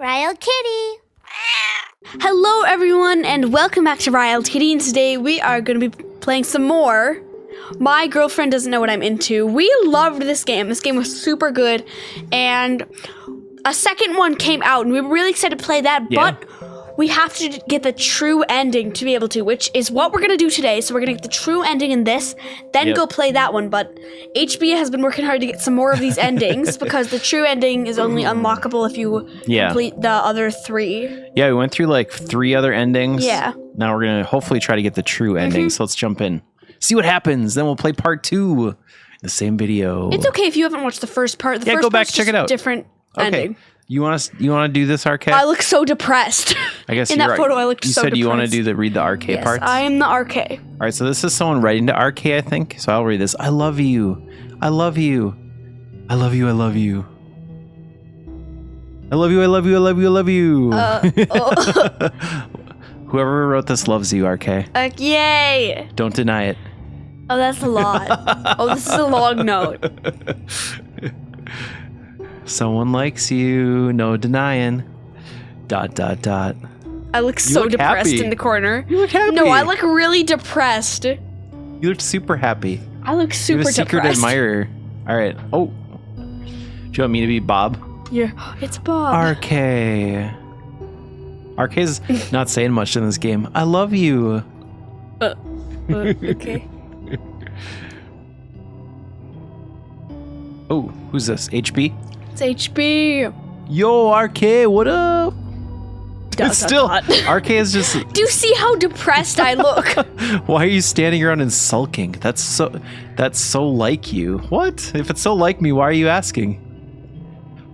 Riled Kitty. Hello everyone and welcome back to Riled Kitty, and today we are going to be playing some more My Girlfriend Doesn't Know What I'm Into. We loved this game. This game was super good, and a second one came out and we were really excited to play that, but we have to get the true ending to be able to, which is what we're going to do today. So we're going to get the true ending in this, then go play that one. But HB has been working hard to get some more of these endings because the true ending is only unlockable if you complete the other three. Yeah, we went through like 3 other endings. Yeah. Now we're going to hopefully try to get the true ending. So let's jump in. See what happens. Then we'll play part 2. The same video. It's okay if you haven't watched the first part. The first go back, check it out. Different ending. You want to do this RK? I look so depressed. I guess in that photo I looked so depressed. You said you want to read the RK yes, parts? I am the RK. All right, so this is someone writing to RK, I think. So I'll read this. I love you. I love you. I love you. I love you. I love you. I love you. I love you. I love you. Whoever wrote this loves you, RK. Yay. Don't deny it. Oh, that's a lot. Oh, this is a long note. Someone likes you, no denying. ... I look so depressed in the corner. You look happy. No, I look really depressed. You look super happy. I look super depressed. You're a secret admirer. All right. Oh. Do you want me to be Bob? Yeah, it's Bob. RK. RK's not saying much in this game. I love you. Okay. Oh, who's this? HB? It's HB. Yo, RK, what up? Still, RK is just... Do you see how depressed I look? Why are you standing around and sulking? That's so like you. What? If it's so like me, why are you asking?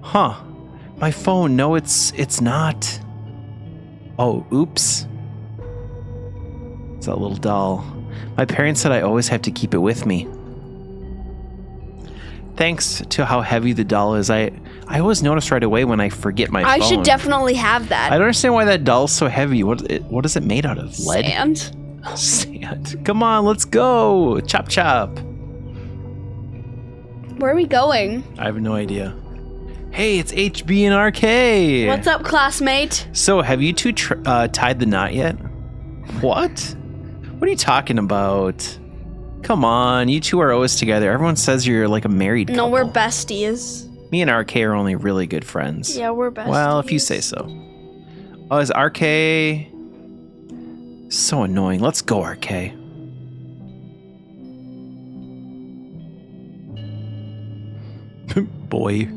Huh. My phone. No, it's not. Oh, oops. It's that little doll. My parents said I always have to keep it with me. Thanks to how heavy the doll is, I always notice right away when I forget my phone. I should definitely have that. I don't understand why that doll's so heavy. What is it made out of? Lead? Sand. Sand. Come on, let's go. Chop chop. Where are we going? I have no idea. Hey, it's HB and RK. What's up, classmate? So, have you two tied the knot yet? What? What are you talking about? Come on, you two are always together. Everyone says you're like a married couple. No, we're besties. Me and RK are only really good friends. Yeah, we're besties. Well, if you say so. Oh, is RK... So annoying. Let's go, RK. Boy.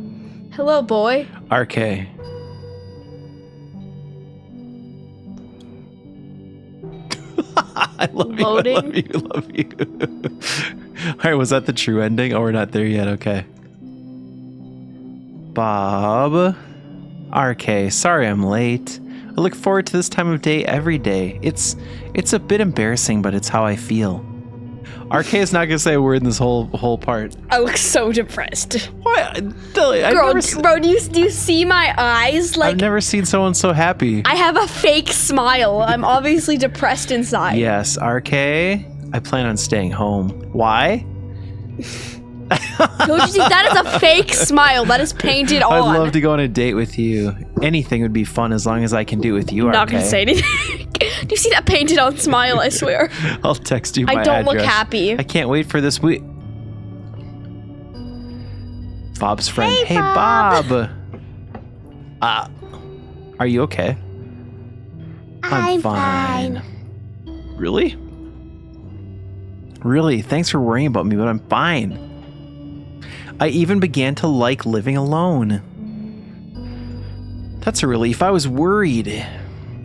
Hello, boy. RK. I love Loading. you, I love you. All right, was that the true ending? Oh, we're not there yet. Okay. Bob. RK, sorry I'm late. I look forward to this time of day every day. It's a bit embarrassing, but it's how I feel. RK is not gonna say a word in this whole part. I look so depressed. What? Bro, do you see my eyes? Like, I've never seen someone so happy. I have a fake smile. I'm obviously depressed inside. Yes, RK. I plan on staying home. Why? Don't you see? That is a fake smile. That is painted on. I'd love to go on a date with you. Anything would be fun as long as I can do it with you, RK. Not gonna say anything. Do you see that painted on smile? I swear. I'll text you my I don't address. look happy. I can't wait for this week. Bob's friend. Hey, Bob. Are you okay? I'm fine. Really? Really? Thanks for worrying about me, but I'm fine. I even began to like living alone. That's a relief. I was worried.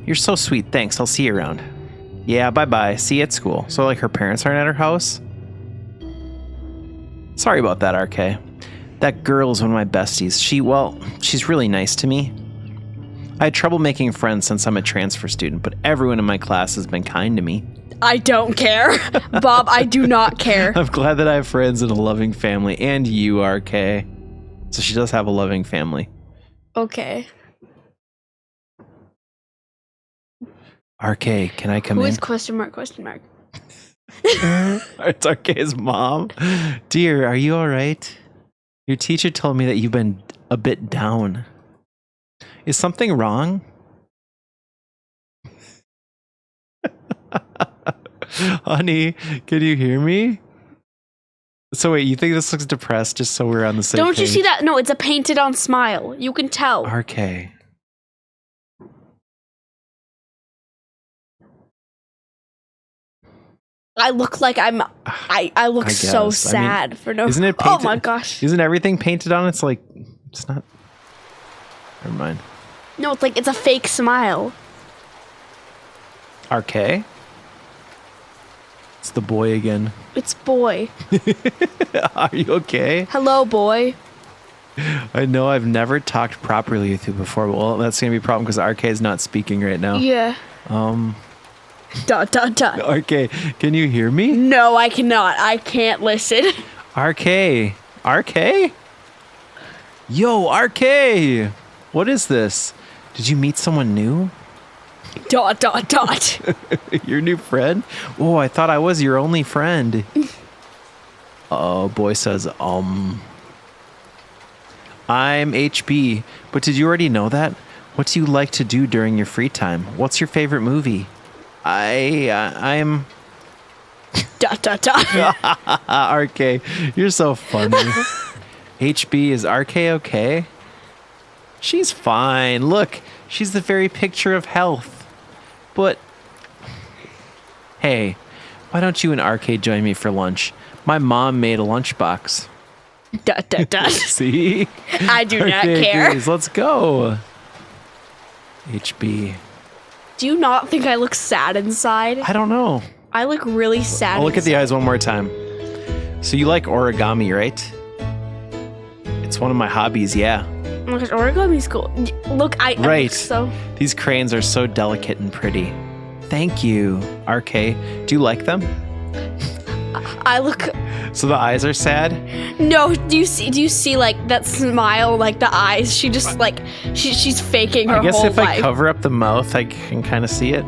You're so sweet. Thanks. I'll see you around. Yeah, bye-bye. See you at school. So, like, her parents aren't at her house? Sorry about that, RK. That girl is one of my besties. She's really nice to me. I had trouble making friends since I'm a transfer student, but everyone in my class has been kind to me. I don't care. Bob, I do not care. I'm glad that I have friends and a loving family, and you, RK. So she does have a loving family. Okay. RK, can I come in? Who is question mark? It's RK's mom. Dear, are you all right? Your teacher told me that you've been a bit down. Is something wrong? Honey, can you hear me? So wait, you think this looks depressed just so we're on the same Don't you page? see that? No, it's a painted on smile. You can tell. RK. I look like I look I so guess. I mean, sad for no. Isn't it Oh painted? my gosh. Isn't everything painted on? It's like, it's not. Never mind. No, it's like it's a fake smile. RK? It's the boy again. It's boy. Are you okay? Hello, boy. I know I've never talked properly with you before, but well, that's going to be a problem because RK is not speaking right now. Yeah. Dot dot dot. RK, can you hear me? No, I cannot. I can't listen. RK. RK? Yo, RK! What is this? Did you meet someone new? Dot dot dot. Your new friend? Oh, I thought I was your only friend. Oh, boy says, I'm HB, but did you already know that? What do you like to do during your free time? What's your favorite movie? I'm Dot dot dot. RK. You're so funny. HB, is RK okay? She's fine. Look, she's the very picture of health. But hey, why don't you and RK join me for lunch? My mom made a lunchbox. Dot dot dot. See? I do not RK care. agrees. Let's go. HB. Do you not think I look sad inside? I don't know. I look really sad. I'll look at the eyes one more time. So you like origami, right? It's one of my hobbies, yeah. Oh my gosh, origami's cool. Look, I Right. So These crayons are so delicate and pretty. Thank you, RK. Do you like them? I look. So the eyes are sad? No, do you see like that smile, like the eyes? She just like she's faking her I guess whole if I life. cover up the mouth, I can kind of see it.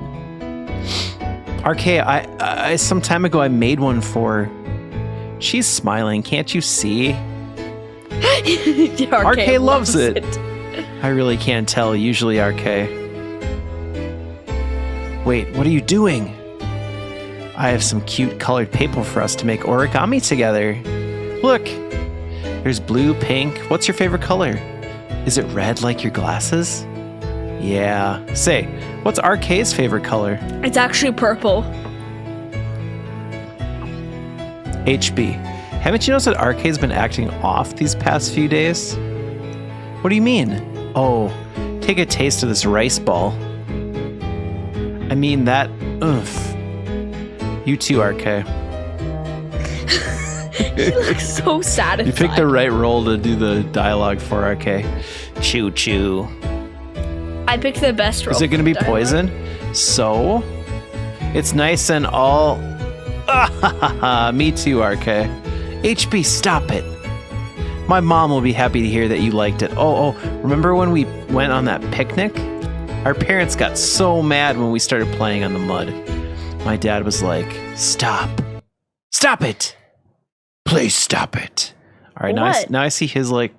RK, I some time ago I made one for. She's smiling. Can't you see? RK loves it. I really can't tell. Usually RK. Wait, what are you doing? I have some cute colored paper for us to make origami together. Look, there's blue, pink. What's your favorite color? Is it red like your glasses? Yeah. Say, what's RK's favorite color? It's actually purple. HB, haven't you noticed that RK's been acting off these past few days? What do you mean? Oh, take a taste of this rice ball. I mean that, oomph. You too, RK. She looks so sad. You picked the right role to do the dialogue for RK. Choo choo. I picked the best role. Is it going to be dialogue. poison? So? It's nice and all. Me too, RK. HB, stop it. My mom will be happy to hear that you liked it. Oh, remember when we went on that picnic? Our parents got so mad when we started playing on the mud. My dad was like, stop. Stop it. Please stop it. All right, What? now I see his eyes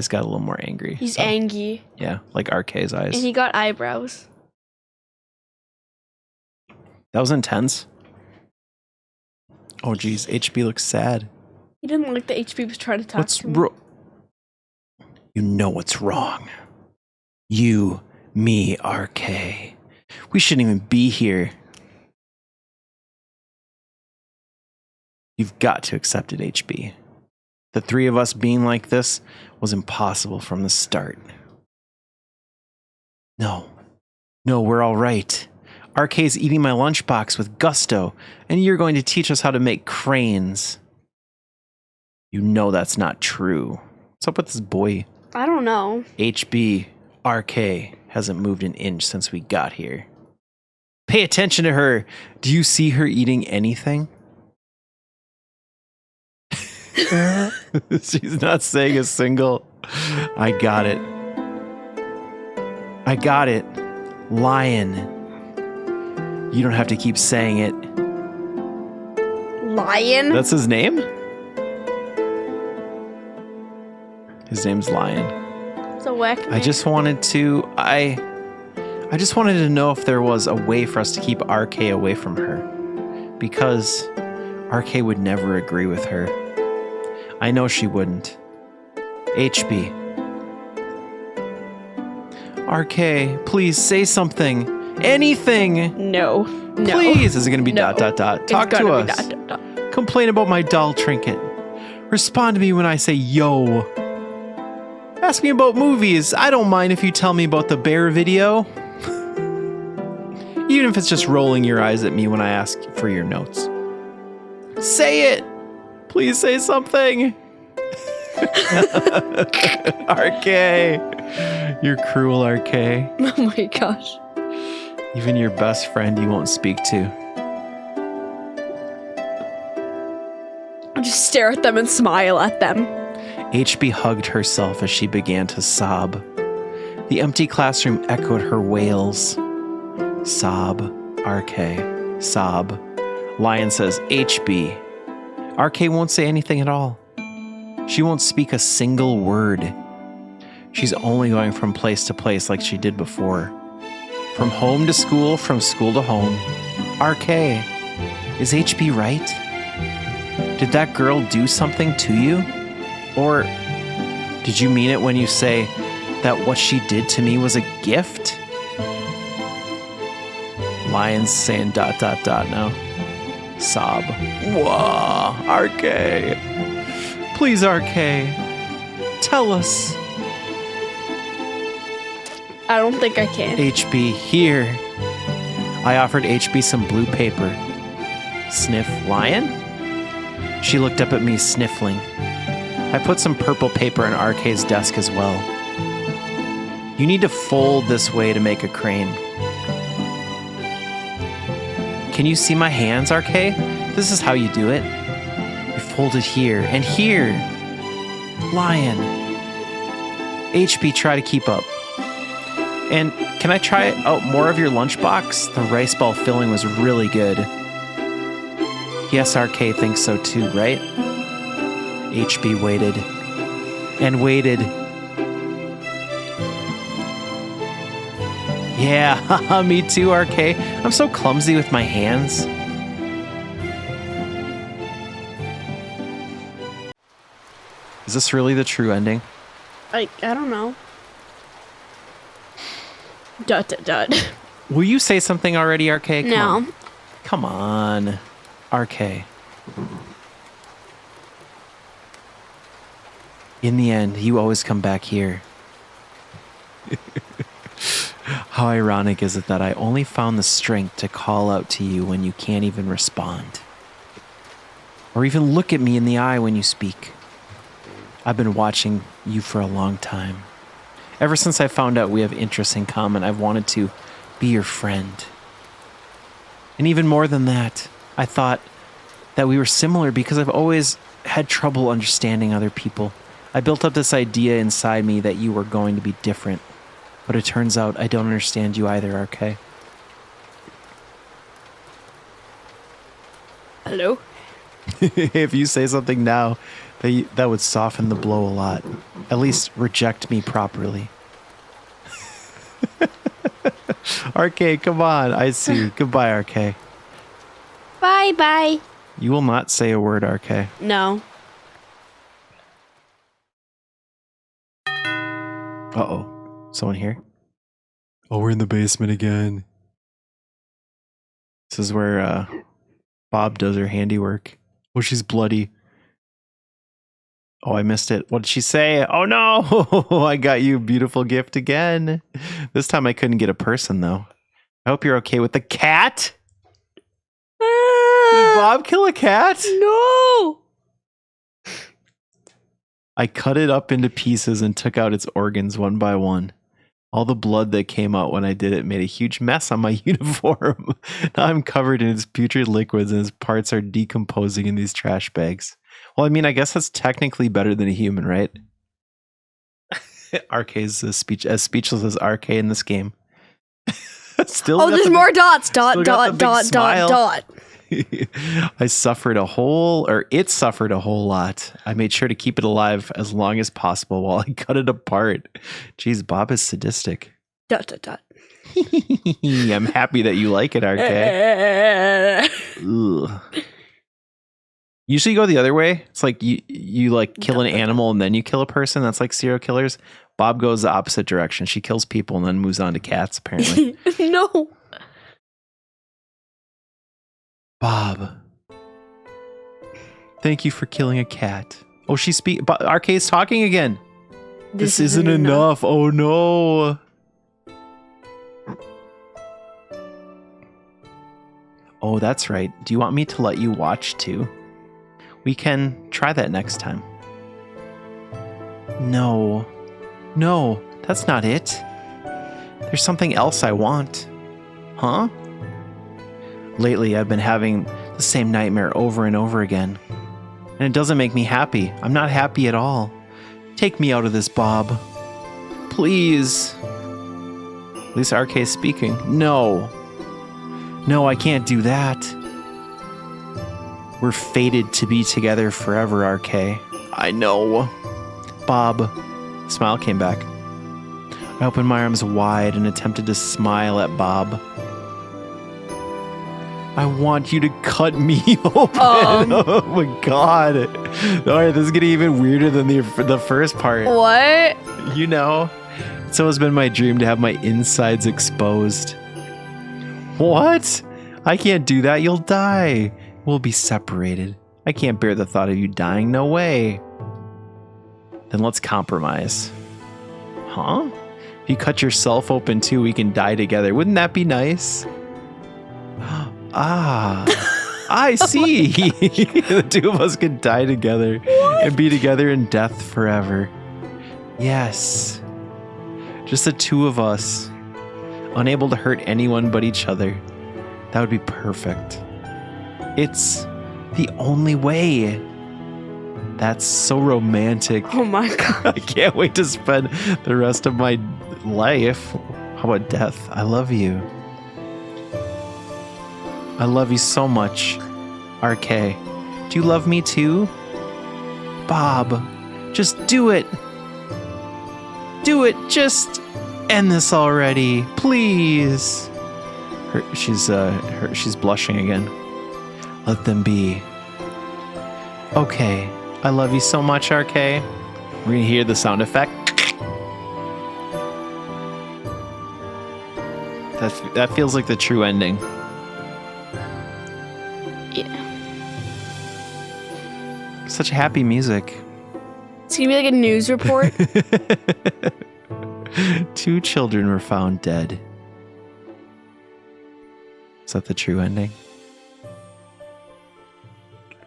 got a little more angry. He's so, angry, yeah, like RK's eyes. and he got eyebrows. That was intense. Oh, geez. HB looks sad. He didn't like that HB was trying to talk What's to me. wrong? You know what's wrong. You, me, RK. We shouldn't even be here. You've got to accept it, HB. The three of us being like this was impossible from the start. No, we're all right. RK's eating my lunchbox with gusto, and you're going to teach us how to make cranes. You know that's not true. What's up with this boy? I don't know. HB, RK hasn't moved an inch since we got here. Pay attention to her. Do you see her eating anything? She's not saying a single. I got it. Lion. You don't have to keep saying it. Lion? That's his name? His name's Lion. So whack. I just wanted to know if there was a way for us to keep RK away from her. Because RK would never agree with her. I know she wouldn't. HB. RK, please say something. Anything. No. Please. Is it going to be ... No. Talk to us. Complain about my doll trinket. Respond to me when I say yo. Ask me about movies. I don't mind if you tell me about the bear video. Even if it's just rolling your eyes at me when I ask for your notes. Say it. Please say something. RK. You're cruel, RK. Oh my gosh. Even your best friend you won't speak to. I'll just stare at them and smile at them. HB hugged herself as she began to sob. The empty classroom echoed her wails. Sob, RK, sob. Lion says, HB. RK won't say anything at all. She won't speak a single word. She's only going from place to place like she did before. From home to school, from school to home. RK, is HB right? Did that girl do something to you? Or did you mean it when you say that what she did to me was a gift? Lion's saying ... now. Sob. Whoa, RK. Please, RK. Tell us. I don't think I can. HB, here. I offered HB some blue paper. Sniff, Lion? She looked up at me, sniffling. I put some purple paper on RK's desk as well. You need to fold this way to make a crane. Can you see my hands, RK? This is how you do it. You fold it here and here. Lion. HB, try to keep up. And can I try out more of your lunchbox? The rice ball filling was really good. Yes, RK thinks so too, right? HB waited and waited. Yeah, me too, RK. I'm so clumsy with my hands. Is this really the true ending? I don't know. ... Will you say something already, RK? Come No. on. Come on, RK. In the end, you always come back here. How ironic is it that I only found the strength to call out to you when you can't even respond? Or even look at me in the eye when you speak. I've been watching you for a long time. Ever since I found out we have interests in common, I've wanted to be your friend. And even more than that, I thought that we were similar because I've always had trouble understanding other people. I built up this idea inside me that you were going to be different. But it turns out I don't understand you either, RK. Hello? If you say something now, that would soften the blow a lot. At least reject me properly. RK, come on. I see you. Goodbye, RK. Bye. You will not say a word, RK. No. Uh-oh. Someone here? Oh, we're in the basement again. This is where Bob does her handiwork. Oh, she's bloody. Oh, I missed it. What did she say? Oh, no. I got you a beautiful gift again. This time I couldn't get a person, though. I hope you're okay with the cat. Did Bob kill a cat? No. I cut it up into pieces and took out its organs one by one. All the blood that came out when I did it made a huge mess on my uniform. Now I'm covered in its putrid liquids and its parts are decomposing in these trash bags. Well, I mean, I guess that's technically better than a human, right? RK is as speechless as RK in this game. Still Oh, there's more dots. Dot. it suffered a whole lot. I made sure to keep it alive as long as possible while I cut it apart. Jeez, Bob is sadistic. ... I'm happy that you like it, RK. Ugh. Usually you go the other way. It's like you like kill an animal and then you kill a person. That's like serial killers. Bob goes the opposite direction. She kills people and then moves on to cats, apparently. No. Bob, thank you for killing a cat. Oh, RK's talking again. This isn't enough. Oh no. Oh, that's right. Do you want me to let you watch too? We can try that next time. No, that's not it. There's something else I want. Huh? Lately, I've been having the same nightmare over and over again. And it doesn't make me happy. I'm not happy at all. Take me out of this, Bob. Please. At least RK is speaking. No, I can't do that. We're fated to be together forever, RK. I know. Bob. Smile came back. I opened my arms wide and attempted to smile at Bob. I want you to cut me open. Oh my god. Alright, this is getting even weirder than the first part. What? You know, it's always been my dream to have my insides exposed. What? I can't do that. You'll die. We'll be separated. I can't bear the thought of you dying. No way. Then let's compromise. Huh? If you cut yourself open too, we can die together. Wouldn't that be nice? I see. The two of us could die together and be together in death forever. Yes. Just the two of us, unable to hurt anyone but each other. That would be perfect. It's the only way. That's so romantic. Oh my god. I can't wait to spend the rest of my life. How about death? I love you. I love you so much. RK, do you love me too? Bob, just do it. Do it. Just end this already, please. She's blushing again. Let them be. Okay, I love you so much, RK. We're gonna hear the sound effect. That feels like the true ending. Yeah. Such happy music. It's gonna be like a news report. 2 children were found dead. Is that the true ending?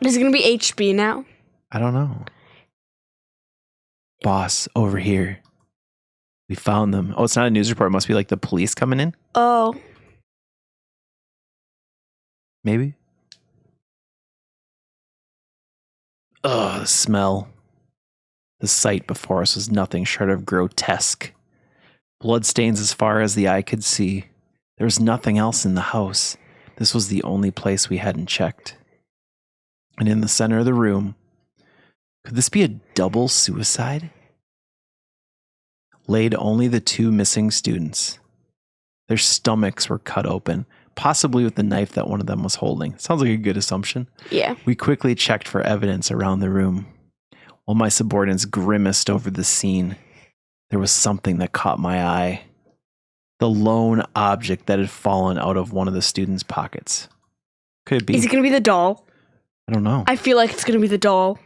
Is it gonna be HB now? I don't know. Boss, over here. We found them. Oh, it's not a news report. It must be like the police coming in? Oh. Maybe? Ugh, the smell. The sight before us was nothing short of grotesque. Bloodstains as far as the eye could see. There was nothing else in the house. This was the only place we hadn't checked. And in the center of the room, could this be a double suicide? Laid only the 2 missing students. Their stomachs were cut open, possibly with the knife that one of them was holding. Sounds like a good assumption. Yeah. We quickly checked for evidence around the room. While my subordinates grimaced over the scene, there was something that caught my eye. The lone object that had fallen out of one of the students' pockets. Could it be? Is it gonna be the doll? I don't know. I feel like it's gonna be the doll.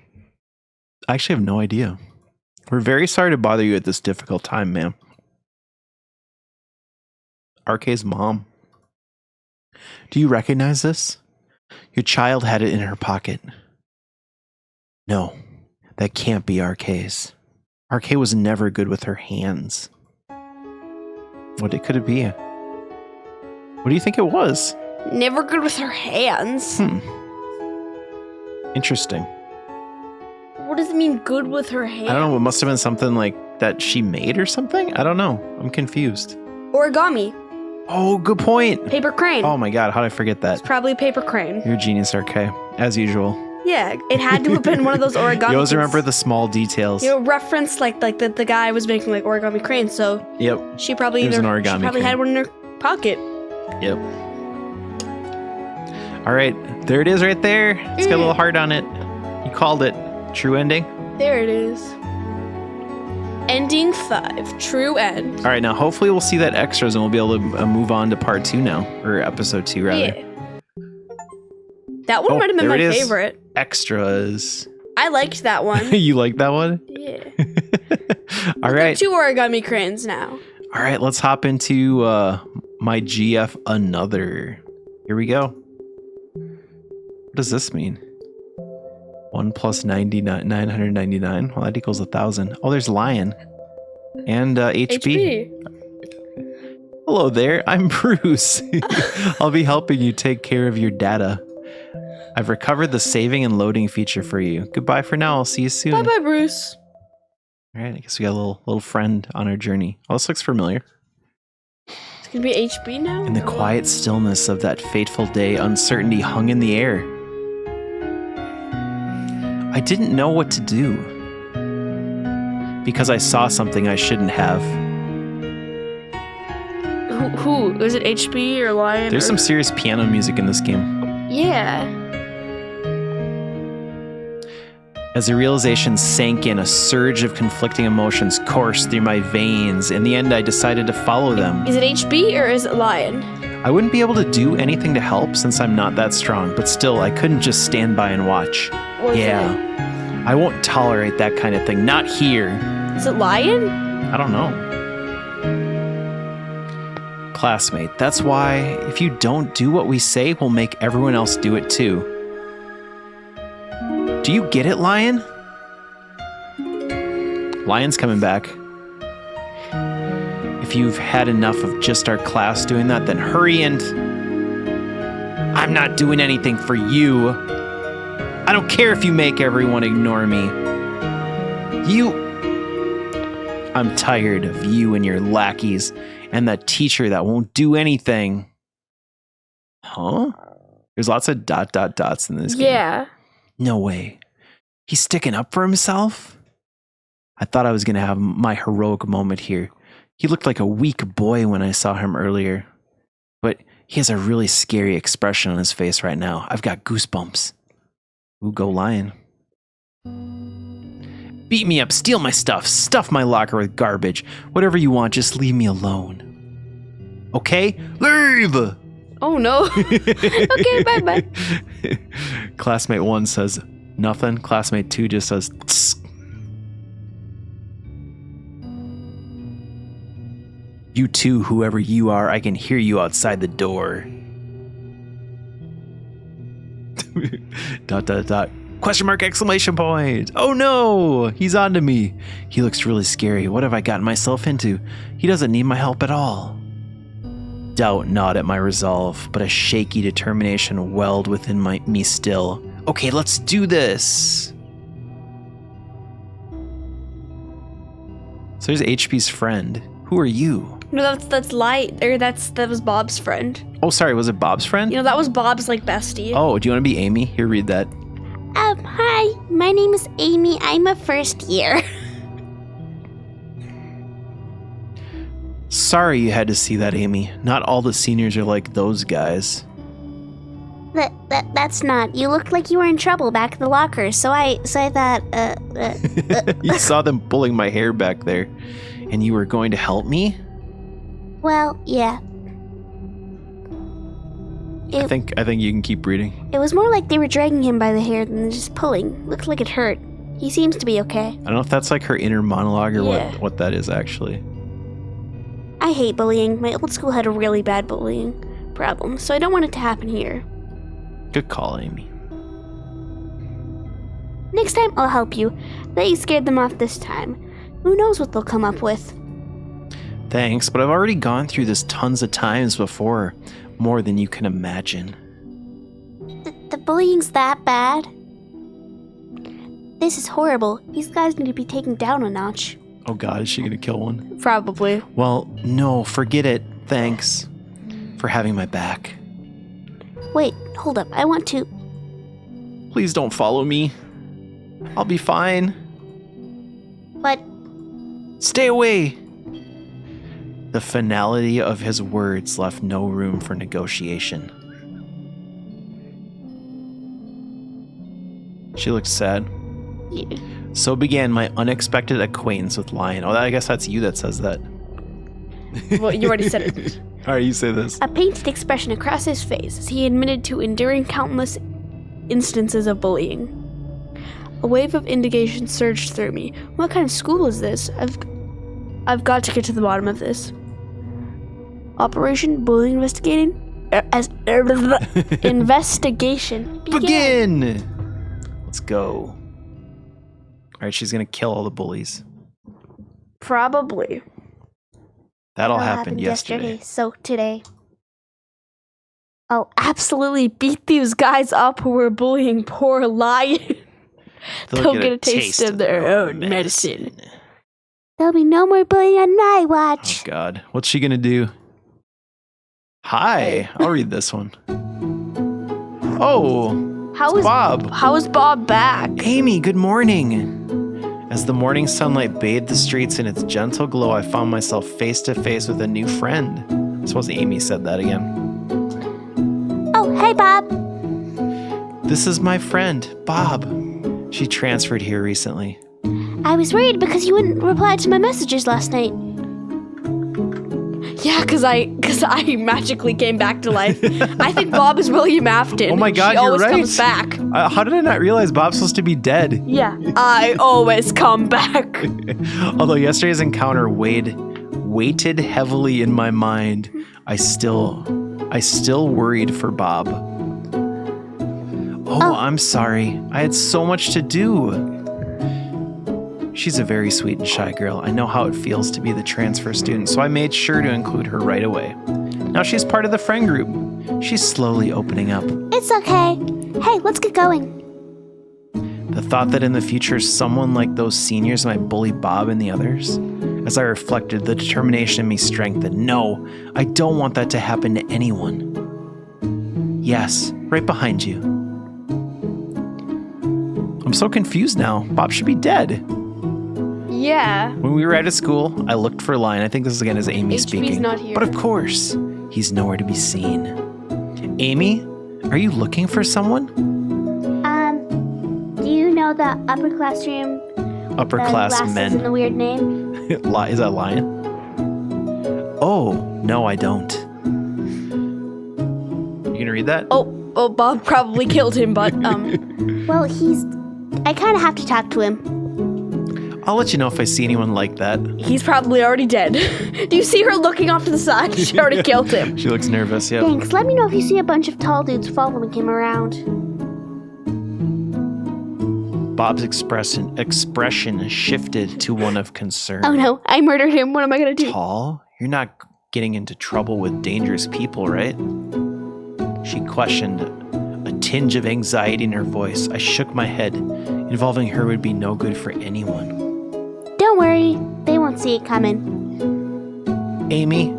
I actually have no idea. We're very sorry to bother you at this difficult time, ma'am. RK's mom. Do you recognize this? Your child had it in her pocket. No, that can't be RK's. RK was never good with her hands. What could it be? What do you think it was? Never good with her hands. Interesting. What does it mean, good with her hands? I don't know. It must have been something like that she made or something. I don't know. I'm confused. Origami. Oh, good point. Paper crane. Oh my god, how did I forget that? It's probably a paper crane. You're a genius, RK, as usual. Yeah, it had to have been one of those origami. You always things. remember the small details. You know, reference like the guy was making like origami cranes, so Yep. she probably It was an she origami probably crane. had one in her pocket. Yep. All right, there it is right there. It's got a little heart on it. You called it. True ending. There it is. Ending 5. True end. All right, now hopefully we'll see that extras and we'll be able to move on to part 2 now, or episode 2 rather. Yeah. That one might have been there my it is. favorite. Extras. I liked that one. You like that one? Yeah. All right. 2 origami cranes now. All right, let's hop into my GF another. Here we go. What does this mean? 1 plus 999. Well, that equals 1,000. Oh, there's Lion. And HP. Hello there, I'm Bruce. I'll be helping you take care of your data. I've recovered the saving and loading feature for you. Goodbye for now, I'll see you soon. Bye-bye, Bruce. All right, I guess we got a little friend on our journey. Oh, this looks familiar. It's going to be HP now? In the quiet stillness of that fateful day, uncertainty hung in the air. I didn't know what to do. Because I saw something I shouldn't have. Who? Is it HP or Lion? There's some serious piano music in this game. Yeah. As the realization sank in, a surge of conflicting emotions coursed through my veins. In the end, I decided to follow them. Is it HP or is it Lion? I wouldn't be able to do anything to help since I'm not that strong, but still, I couldn't just stand by and watch. What is Yeah. I won't tolerate that kind of thing. Not here. Is it Lion? I don't know. Classmate, that's why if you don't do what we say, we'll make everyone else do it too. Do you get it, Lion? Lion's coming back. If you've had enough of just our class doing that, then hurry and... I'm not doing anything for you. I don't care if you make everyone ignore me. I'm tired of you and your lackeys and that teacher that won't do anything. Huh? There's lots of dots in this game. Yeah. No way. He's sticking up for himself? I thought I was going to have my heroic moment here. He looked like a weak boy when I saw him earlier. But he has a really scary expression on his face right now. I've got goosebumps. Ooh, go Lion. Beat me up, steal my stuff, stuff my locker with garbage. Whatever you want, just leave me alone. Okay? Leave! Oh no. Okay, bye-bye. Classmate 1 says nothing. Classmate 2 just says tsk. You too, whoever you are, I can hear you outside the door. ... Question mark, exclamation point. Oh no, he's on to me. He looks really scary. What have I gotten myself into? He doesn't need my help at all. Doubt gnawed at my resolve, but a shaky determination welled within me still. Okay, let's do this. So there's HP's friend. Who are you? No, that's Light, or that was Bob's friend. Oh, sorry, was it Bob's friend? You know, that was Bob's like bestie. Oh, do you want to be Amy? Here, read that. Hi, my name is Amy. I'm a first year. Sorry you had to see that, Amy. Not all the seniors are like those guys. That's not. You looked like you were in trouble back at the locker, so I thought, You saw them pulling my hair back there, and you were going to help me? well, yeah. I think you can keep reading. It was more like they were dragging him by the hair than just pulling. Looked like it hurt. He seems to be okay. I don't know if that's like her inner monologue or Yeah. what that is actually. I hate bullying. My old school had a really bad bullying problem, so I don't want it to happen here. Good call, Amy. Next time, I'll help you. Bet you scared them off this time. Who knows what they'll come up with? Thanks, but I've already gone through this tons of times before. More than you can imagine. The bullying's that bad? This is horrible. These guys need to be taken down a notch. Oh god, is she gonna kill one? Probably. Well, no, forget it. Thanks. for having my back. Wait, hold up. I want to... Please don't follow me. I'll be fine. But... Stay away. The finality of his words left no room for negotiation. She looked sad. Yeah. So began my unexpected acquaintance with Lion. Oh, I guess that's you that says that. Well, you already said it. All right, you say this. A painted expression across his face as he admitted to enduring countless instances of bullying. A wave of indignation surged through me. What kind of school is this? I've got to get to the bottom of this. Operation Bullying Investigating? Investigation. Begin! Let's go. All right, she's going to kill all the bullies. Probably. That all happened yesterday. So today. I'll absolutely beat these guys up who were bullying poor Lion. They'll get a taste of their own medicine. There'll be no more bullying on my watch. Oh, God. What's she going to do? Hi. I'll read this one. Oh, it's Bob. How is Bob back? Amy, good morning. As the morning sunlight bathed the streets in its gentle glow, I found myself face to face with a new friend. I suppose Amy said that again. Oh, hey, Bob. This is my friend, Bob. She transferred here recently. I was worried because you wouldn't reply to my messages last night. Yeah, because I magically came back to life. I think Bob is William Afton. Oh my God, she you're always right. comes back. How did I not realize Bob's supposed to be dead? Yeah, I always come back. Although yesterday's encounter weighted heavily in my mind, I still worried for Bob. Oh, I'm sorry. I had so much to do. She's a very sweet and shy girl. I know how it feels to be the transfer student, so I made sure to include her right away. Now she's part of the friend group. She's slowly opening up. It's okay. Hey, let's get going. The thought that in the future someone like those seniors might bully Bob and the others, as I reflected, the determination in me strengthened. No, I don't want that to happen to anyone. Yes, right behind you. I'm so confused now. Bob should be dead. Yeah. When we were at school, I looked for Lion. I think this again is Amy speaking. not here. But of course, he's nowhere to be seen. Amy, are you looking for someone? Do you know the upper classroom? Upper class glasses men. And the weird name? Is that Lion? Oh, no, I don't. You gonna read that? Oh, Bob probably killed him, but Well, I kind of have to talk to him. I'll let you know if I see anyone like that. he's probably already dead. Do you see her looking off to the side? She already killed him. She looks nervous, yeah. Thanks. Let me know if you see a bunch of tall dudes following him around. Bob's expression shifted to one of concern. Oh no, I murdered him. What am I gonna do? Tall? You're not getting into trouble with dangerous people, right? She questioned, a tinge of anxiety in her voice. I shook my head. Involving her would be no good for anyone. Don't worry, they won't see it coming. Amy?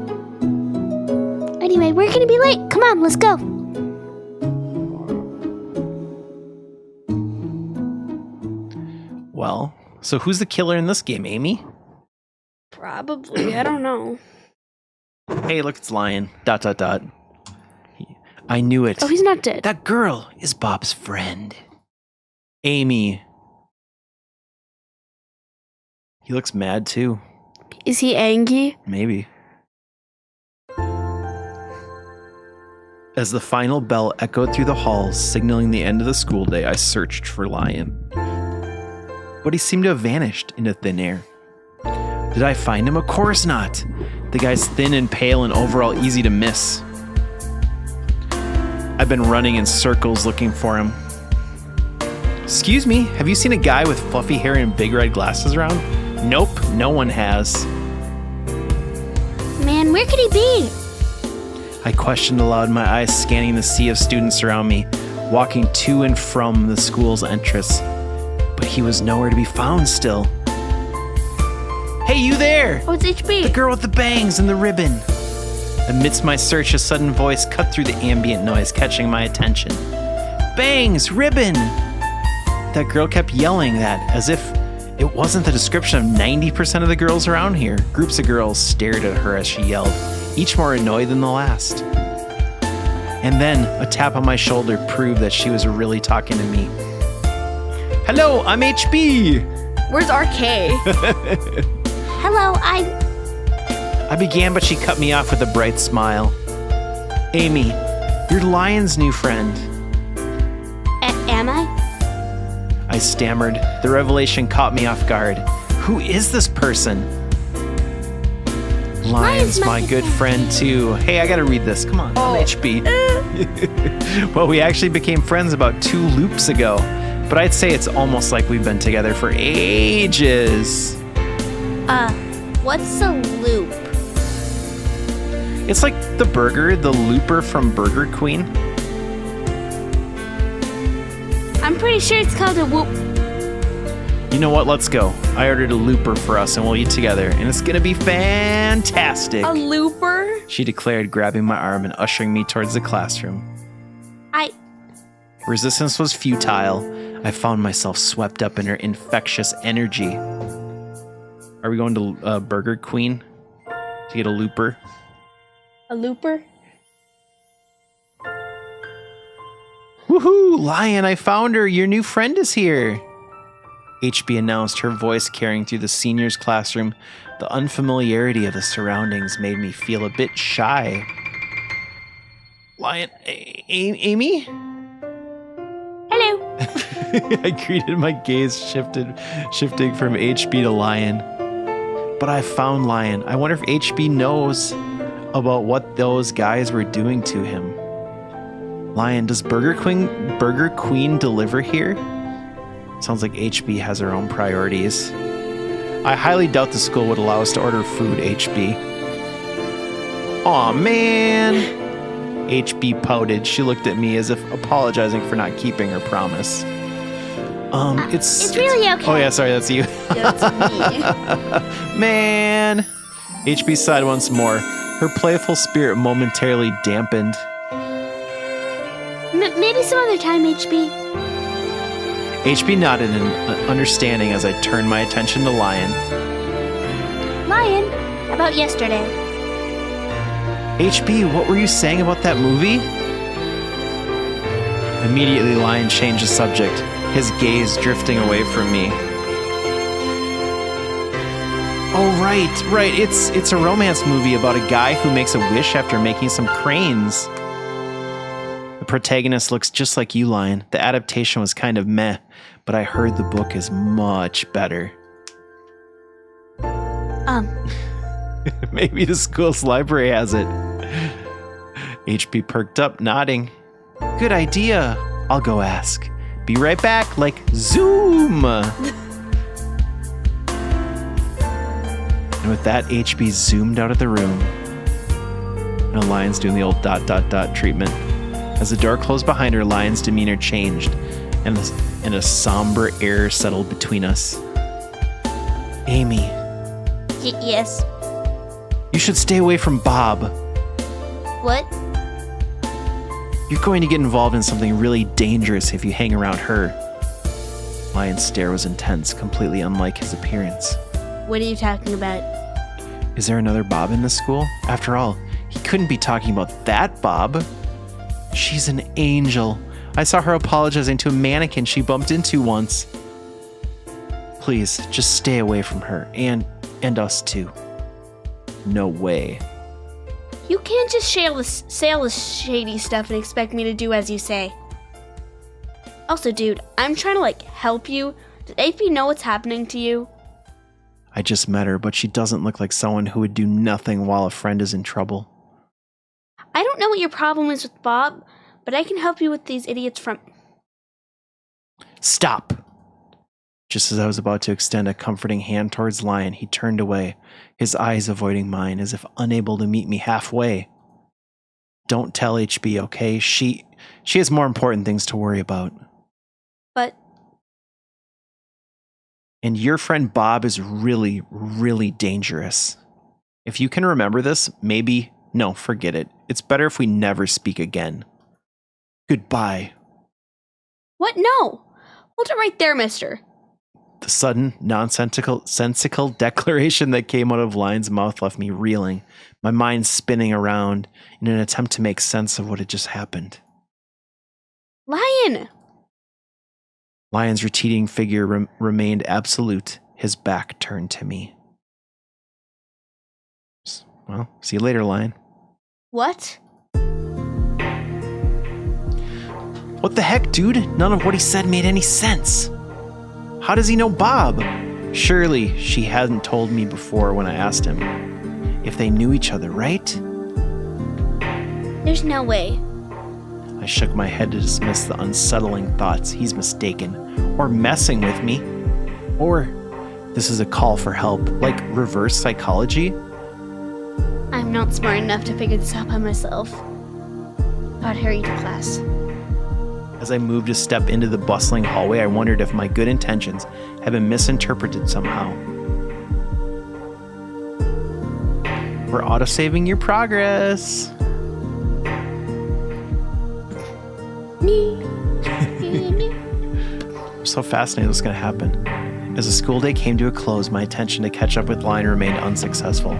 Anyway, we're gonna be late. Come on, let's go. Well, so who's the killer in this game, Amy? Probably. I don't know. Hey, look, it's Lion. ... I knew it. Oh, he's not dead. That girl is Bob's friend. Amy. He looks mad too. Is he angry? Maybe. As the final bell echoed through the halls, signaling the end of the school day, I searched for Lion. But he seemed to have vanished into thin air. Did I find him? Of course not. The guy's thin and pale and overall easy to miss. I've been running in circles looking for him. Excuse me, have you seen a guy with fluffy hair and big red glasses around? Nope, no one has. Man, where could he be? I questioned aloud, my eyes scanning the sea of students around me, walking to and from the school's entrance. But he was nowhere to be found still. Hey, you there! Oh, it's HB. The girl with the bangs and the ribbon. Amidst my search, a sudden voice cut through the ambient noise, catching my attention. Bangs! Ribbon! That girl kept yelling that, as if it wasn't the description of 90% of the girls around here. Groups of girls stared at her as she yelled, each more annoyed than the last. And then a tap on my shoulder proved that she was really talking to me. Hello, I'm HB! Where's RK? Hello, I began, but she cut me off with a bright smile. Amy, you're Lion's new friend. Am I? I stammered. The revelation caught me off guard. Who is this person? Lion's my good friend too. Hey, I gotta read this. Come on, I'm HB. Well, we actually became friends about 2 loops ago, but I'd say it's almost like we've been together for ages. What's a loop? It's like the burger, the looper from Burger Queen. I'm pretty sure it's called a whoop. You know what? Let's go. I ordered a looper for us and we'll eat together, and it's gonna be fantastic. A looper? She declared, grabbing my arm and ushering me towards the classroom. Resistance was futile. I found myself swept up in her infectious energy. Are we going to Burger Queen to get a looper? A looper? Woohoo! Lion, I found her. Your new friend is here. HB announced, her voice carrying through the seniors' classroom. The unfamiliarity of the surroundings made me feel a bit shy. Lion, Amy? Hello. I greeted, my gaze shifting from HB to Lion. But I found Lion. I wonder if HB knows about what those guys were doing to him. Lion, does Burger Queen deliver here? Sounds like HB has her own priorities. I highly doubt the school would allow us to order food, HB. Aw, man. HB pouted. She looked at me as if apologizing for not keeping her promise. It's really okay. Oh yeah, sorry, that's you. That's me. Man. HB sighed once more. Her playful spirit momentarily dampened. Maybe some other time, HB. HB nodded in understanding as I turned my attention to Lion. Lion, about yesterday. HB, what were you saying about that movie? Immediately, Lion changed the subject, his gaze drifting away from me. Oh, right. It's a romance movie about a guy who makes a wish after making some cranes. The protagonist looks just like you, Lion. The adaptation was kind of meh, but I heard the book is much better. Maybe the school's library has it. HB perked up, nodding. Good idea. I'll go ask. Be right back, like zoom. And with that, HB zoomed out of the room. And Lion's doing the old ... treatment. As the door closed behind her, Lion's demeanor changed, and a somber air settled between us. Amy. Yes. You should stay away from Bob. What? You're going to get involved in something really dangerous if you hang around her. Lion's stare was intense, completely unlike his appearance. What are you talking about? Is there another Bob in this school? After all, he couldn't be talking about that Bob. She's an angel. I saw her apologizing to a mannequin she bumped into once. Please, just stay away from her, and us too. No way. You can't just say all this shady stuff and expect me to do as you say. Also, dude, I'm trying to, help you. Does AP know what's happening to you? I just met her, but she doesn't look like someone who would do nothing while a friend is in trouble. I don't know what your problem is with Bob, but I can help you with these idiots from... Stop! Just as I was about to extend a comforting hand towards Lion, he turned away, his eyes avoiding mine as if unable to meet me halfway. Don't tell HB, okay? She has more important things to worry about. But... And your friend Bob is really, really dangerous. If you can remember this, maybe No, forget it. It's better if we never speak again. Goodbye. What? No. Hold it right there, mister. The sudden, nonsensical declaration that came out of Lion's mouth left me reeling, my mind spinning around in an attempt to make sense of what had just happened. Lion! Lion's retreating figure remained absolute, his back turned to me. Well, see you later, Lion. What? What the heck, dude? None of what he said made any sense. How does he know Bob? Surely she hadn't told me before when I asked him. If they knew each other, right? There's no way. I shook my head to dismiss the unsettling thoughts. He's mistaken. Or messing with me. Or this is a call for help, like reverse psychology. I'm not smart enough to figure this out by myself. Gotta hurry to class. As I moved a step into the bustling hallway, I wondered if my good intentions had been misinterpreted somehow. We're autosaving your progress. I'm so fascinated what's going to happen. As the school day came to a close, my attention to catch up with Lion remained unsuccessful.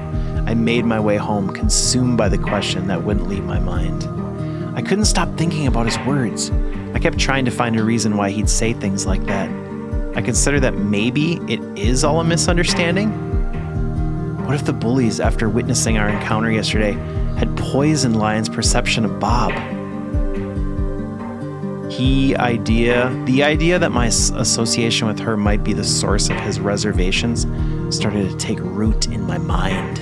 I made my way home, consumed by the question that wouldn't leave my mind. I couldn't stop thinking about his words. I kept trying to find a reason why he'd say things like that. I considered that maybe it is all a misunderstanding. What if the bullies, after witnessing our encounter yesterday, had poisoned Lion's perception of Bob? The idea that my association with her might be the source of his reservations started to take root in my mind.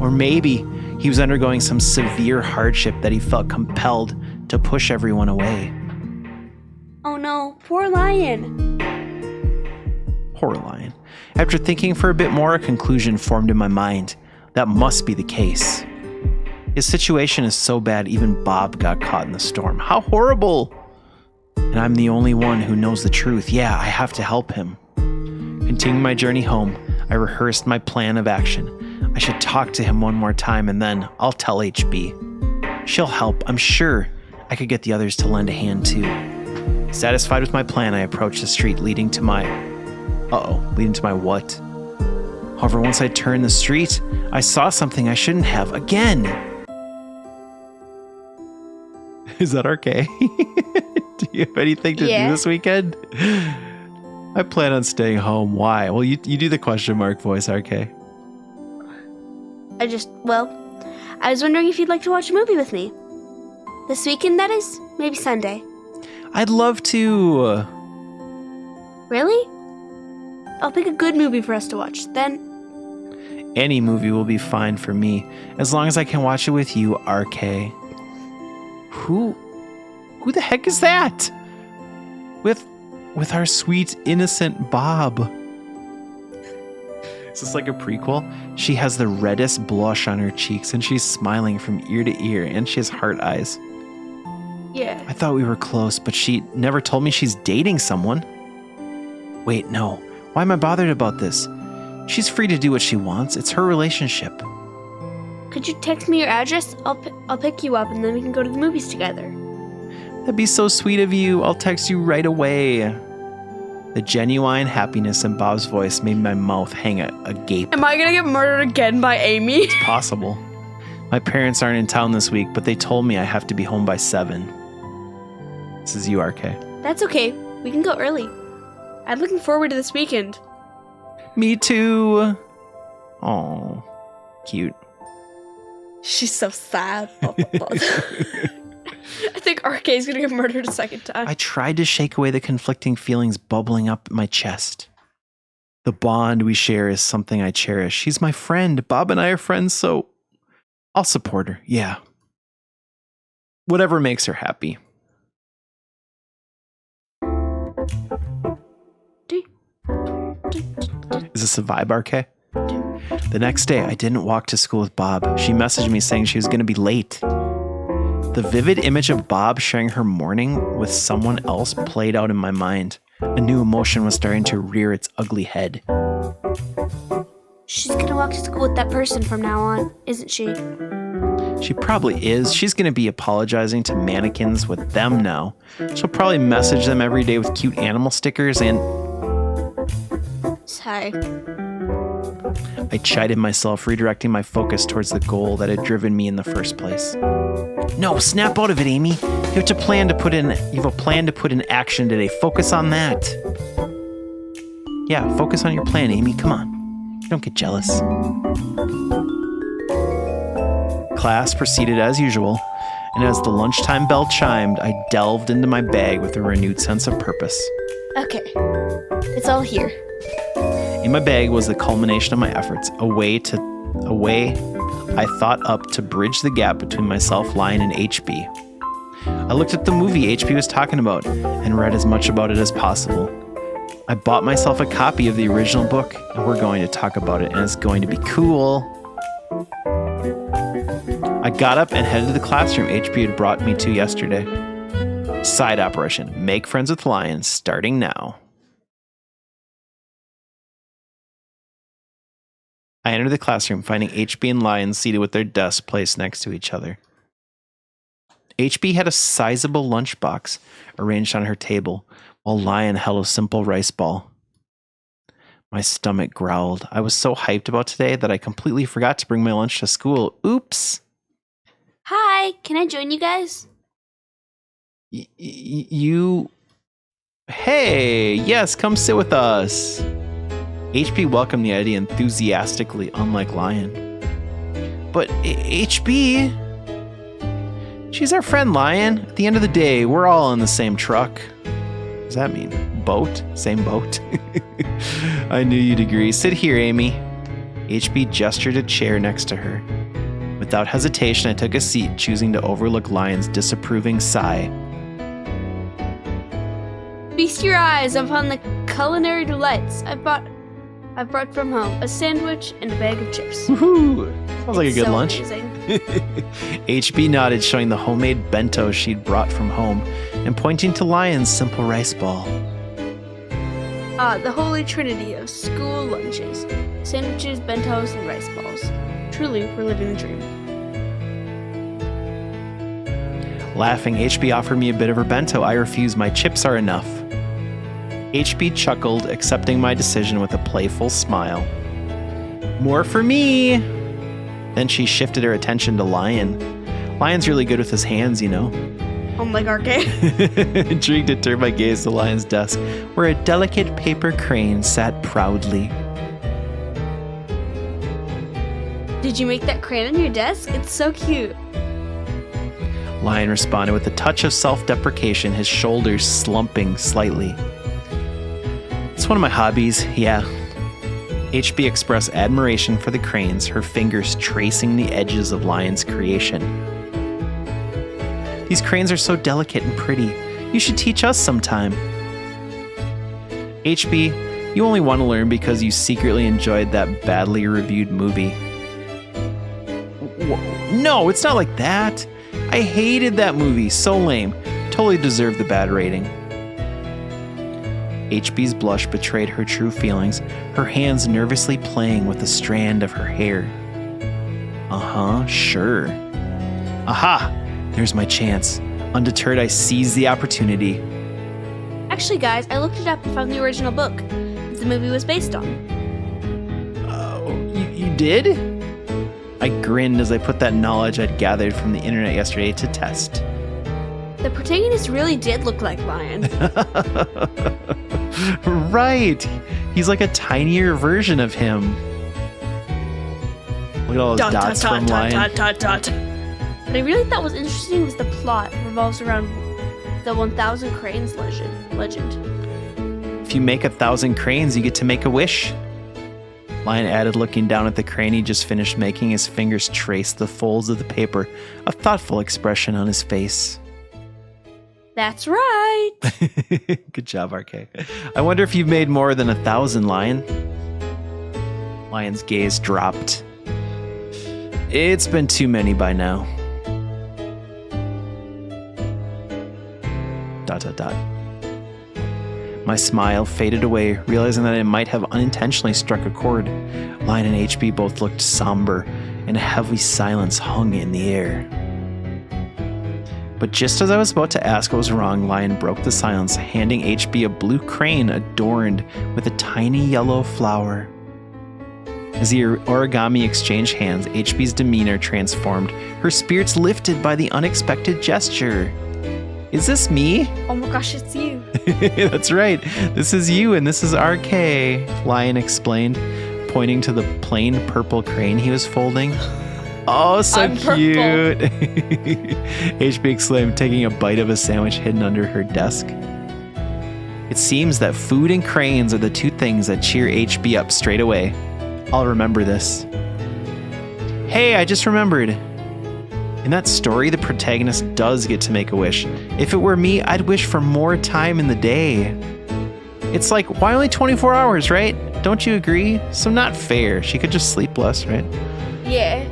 Or maybe he was undergoing some severe hardship that he felt compelled to push everyone away. Oh no, poor Lion. Poor Lion. After thinking for a bit more, a conclusion formed in my mind. That must be the case. His situation is so bad, even Bob got caught in the storm. How horrible! And I'm the only one who knows the truth. Yeah, I have to help him. Continuing my journey home, I rehearsed my plan of action. I should talk to him one more time and then I'll tell HB. She'll help, I'm sure. I could get the others to lend a hand too. Satisfied with my plan, I approached the street leading to my what? However, once I turned the street, I saw something I shouldn't have again. Is that RK? Do you have anything to do this weekend? I plan on staying home. Why? Well, you do the question mark voice, RK. I was wondering if you'd like to watch a movie with me. This weekend, that is? Maybe Sunday. I'd love to. Really? I'll pick a good movie for us to watch. Then any movie will be fine for me, as long as I can watch it with you, RK. Who the heck is that? With our sweet, innocent Bob. Is this like a prequel? She has the reddest blush on her cheeks, and she's smiling from ear to ear, and she has heart eyes. Yeah. I thought we were close, but she never told me she's dating someone. Wait, no. Why am I bothered about this? She's free to do what she wants. It's her relationship. Could you text me your address? I'll pick you up, and then we can go to the movies together. That'd be so sweet of you. I'll text you right away. The genuine happiness in Bob's voice made my mouth hang agape. Am I gonna get murdered again by Amy? It's possible. My parents aren't in town this week, but they told me I have to be home by 7. This is you, RK. That's okay. We can go early. I'm looking forward to this weekend. Me too. Oh, cute. She's so sad. I think RK is gonna get murdered a second time. I tried to shake away the conflicting feelings bubbling up in my chest. The bond we share is something I cherish. She's my friend. Bob and I are friends, so I'll support her. Yeah. Whatever makes her happy. Is this a vibe, RK? The next day, I didn't walk to school with Bob. She messaged me saying she was going to be late. The vivid image of Bob sharing her morning with someone else played out in my mind. A new emotion was starting to rear its ugly head. She's gonna walk to school with that person from now on, isn't she? She probably is. She's going to be apologizing to mannequins with them now. She'll probably message them every day with cute animal stickers and... Sorry. I chided myself, redirecting my focus towards the goal that had driven me in the first place. No, snap out of it, Amy. You have a plan to put in action today. Focus on that. Yeah, focus on your plan, Amy. Come on. Don't get jealous. Class proceeded as usual, and as the lunchtime bell chimed, I delved into my bag with a renewed sense of purpose. Okay. It's all here. In my bag was the culmination of my efforts, a way I thought up to bridge the gap between myself, Lion, and HB. I looked at the movie HB was talking about and read as much about it as possible. I bought myself a copy of the original book, and we're going to talk about it, and it's going to be cool. I got up and headed to the classroom HB had brought me to yesterday. Side operation, make friends with Lion, starting now. I entered the classroom, finding HB and Lion seated with their desks placed next to each other. HB had a sizable lunchbox arranged on her table, while Lion held a simple rice ball. My stomach growled. I was so hyped about today that I completely forgot to bring my lunch to school. Oops. Hi, can I join you guys? You... Hey, yes, come sit with us. HB welcomed the idea enthusiastically, unlike Lion. But HB... She's our friend, Lion. At the end of the day, we're all in the same truck. What does that mean? Boat? Same boat? I knew you'd agree. Sit here, Amy. HB gestured a chair next to her. Without hesitation, I took a seat, choosing to overlook Lion's disapproving sigh. Feast your eyes upon the culinary delights I've brought from home. A sandwich and a bag of chips. Woohoo! Sounds like a good So lunch. amazing. HB nodded, showing the homemade bento she'd brought from home, and pointing to Lion's simple rice ball. The holy trinity of school lunches. Sandwiches, bentos, and rice balls. Truly, we're living the dream. Laughing, HB offered me a bit of her bento. I refused. My chips are enough. HB chuckled, accepting my decision with a playful smile. More for me! Then she shifted her attention to Lion. Lion's really good with his hands, you know. Like arcade. Intrigued, to turn my gaze to Lion's desk, where a delicate paper crane sat proudly. Did you make that crane on your desk? It's so cute. Lion responded with a touch of self-deprecation, his shoulders slumping slightly. It's one of my hobbies, yeah. HB expressed admiration for the cranes, her fingers tracing the edges of Lion's creation. These cranes are so delicate and pretty. You should teach us sometime. HB, you only want to learn because you secretly enjoyed that badly reviewed movie. No, it's not like that. I hated that movie. So lame. Totally deserved the bad rating. HB's blush betrayed her true feelings, her hands nervously playing with a strand of her hair. Sure. Aha! There's my chance. Undeterred, I seized the opportunity. Actually, guys, I looked it up and found the original book the movie was based on. You did? I grinned as I put that knowledge I'd gathered from the internet yesterday to test. The protagonist really did look like Lion. Right. He's like a tinier version of him. Look at all those dots from Lion. What I really thought was interesting was the plot revolves around the 1,000 Cranes legend. If you make 1,000 cranes, you get to make a wish. Lion added, looking down at the crane he just finished making. His fingers traced the folds of the paper, a thoughtful expression on his face. That's right. Good job, RK. I wonder if you've made more than 1,000, Lion. Lion's gaze dropped. It's been too many by now. ... My smile faded away, realizing that I might have unintentionally struck a chord. Lion and HB both looked somber, and a heavy silence hung in the air. But just as I was about to ask what was wrong, Lion broke the silence, handing HB a blue crane adorned with a tiny yellow flower. As the origami exchanged hands, HB's demeanor transformed, her spirits lifted by the unexpected gesture. Is this me? Oh my gosh, it's you. That's right. This is you and this is RK, Lion explained, pointing to the plain purple crane he was folding. Oh, so I'm cute. HB exclaimed, taking a bite of a sandwich hidden under her desk. It seems that food and cranes are the two things that cheer HB up straight away. I'll remember this. Hey, I just remembered. In that story, the protagonist does get to make a wish. If it were me, I'd wish for more time in the day. It's like, why only 24 hours, right? Don't you agree? So not fair. She could just sleep less, right? Yeah.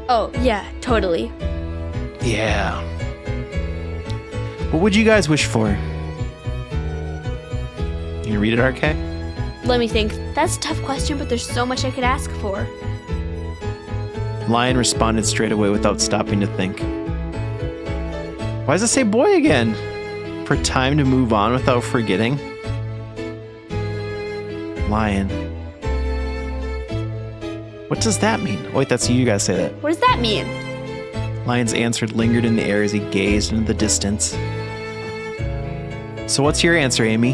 Oh, yeah, totally. Yeah. What would you guys wish for? You gonna read it, RK? Let me think. That's a tough question, but there's so much I could ask for. Lion responded straight away without stopping to think. Why does it say boy again? For time to move on without forgetting? Lion. What does that mean? Oh, wait, that's you guys say that. What does that mean? Lion's answer lingered in the air as he gazed into the distance. So what's your answer, Amy?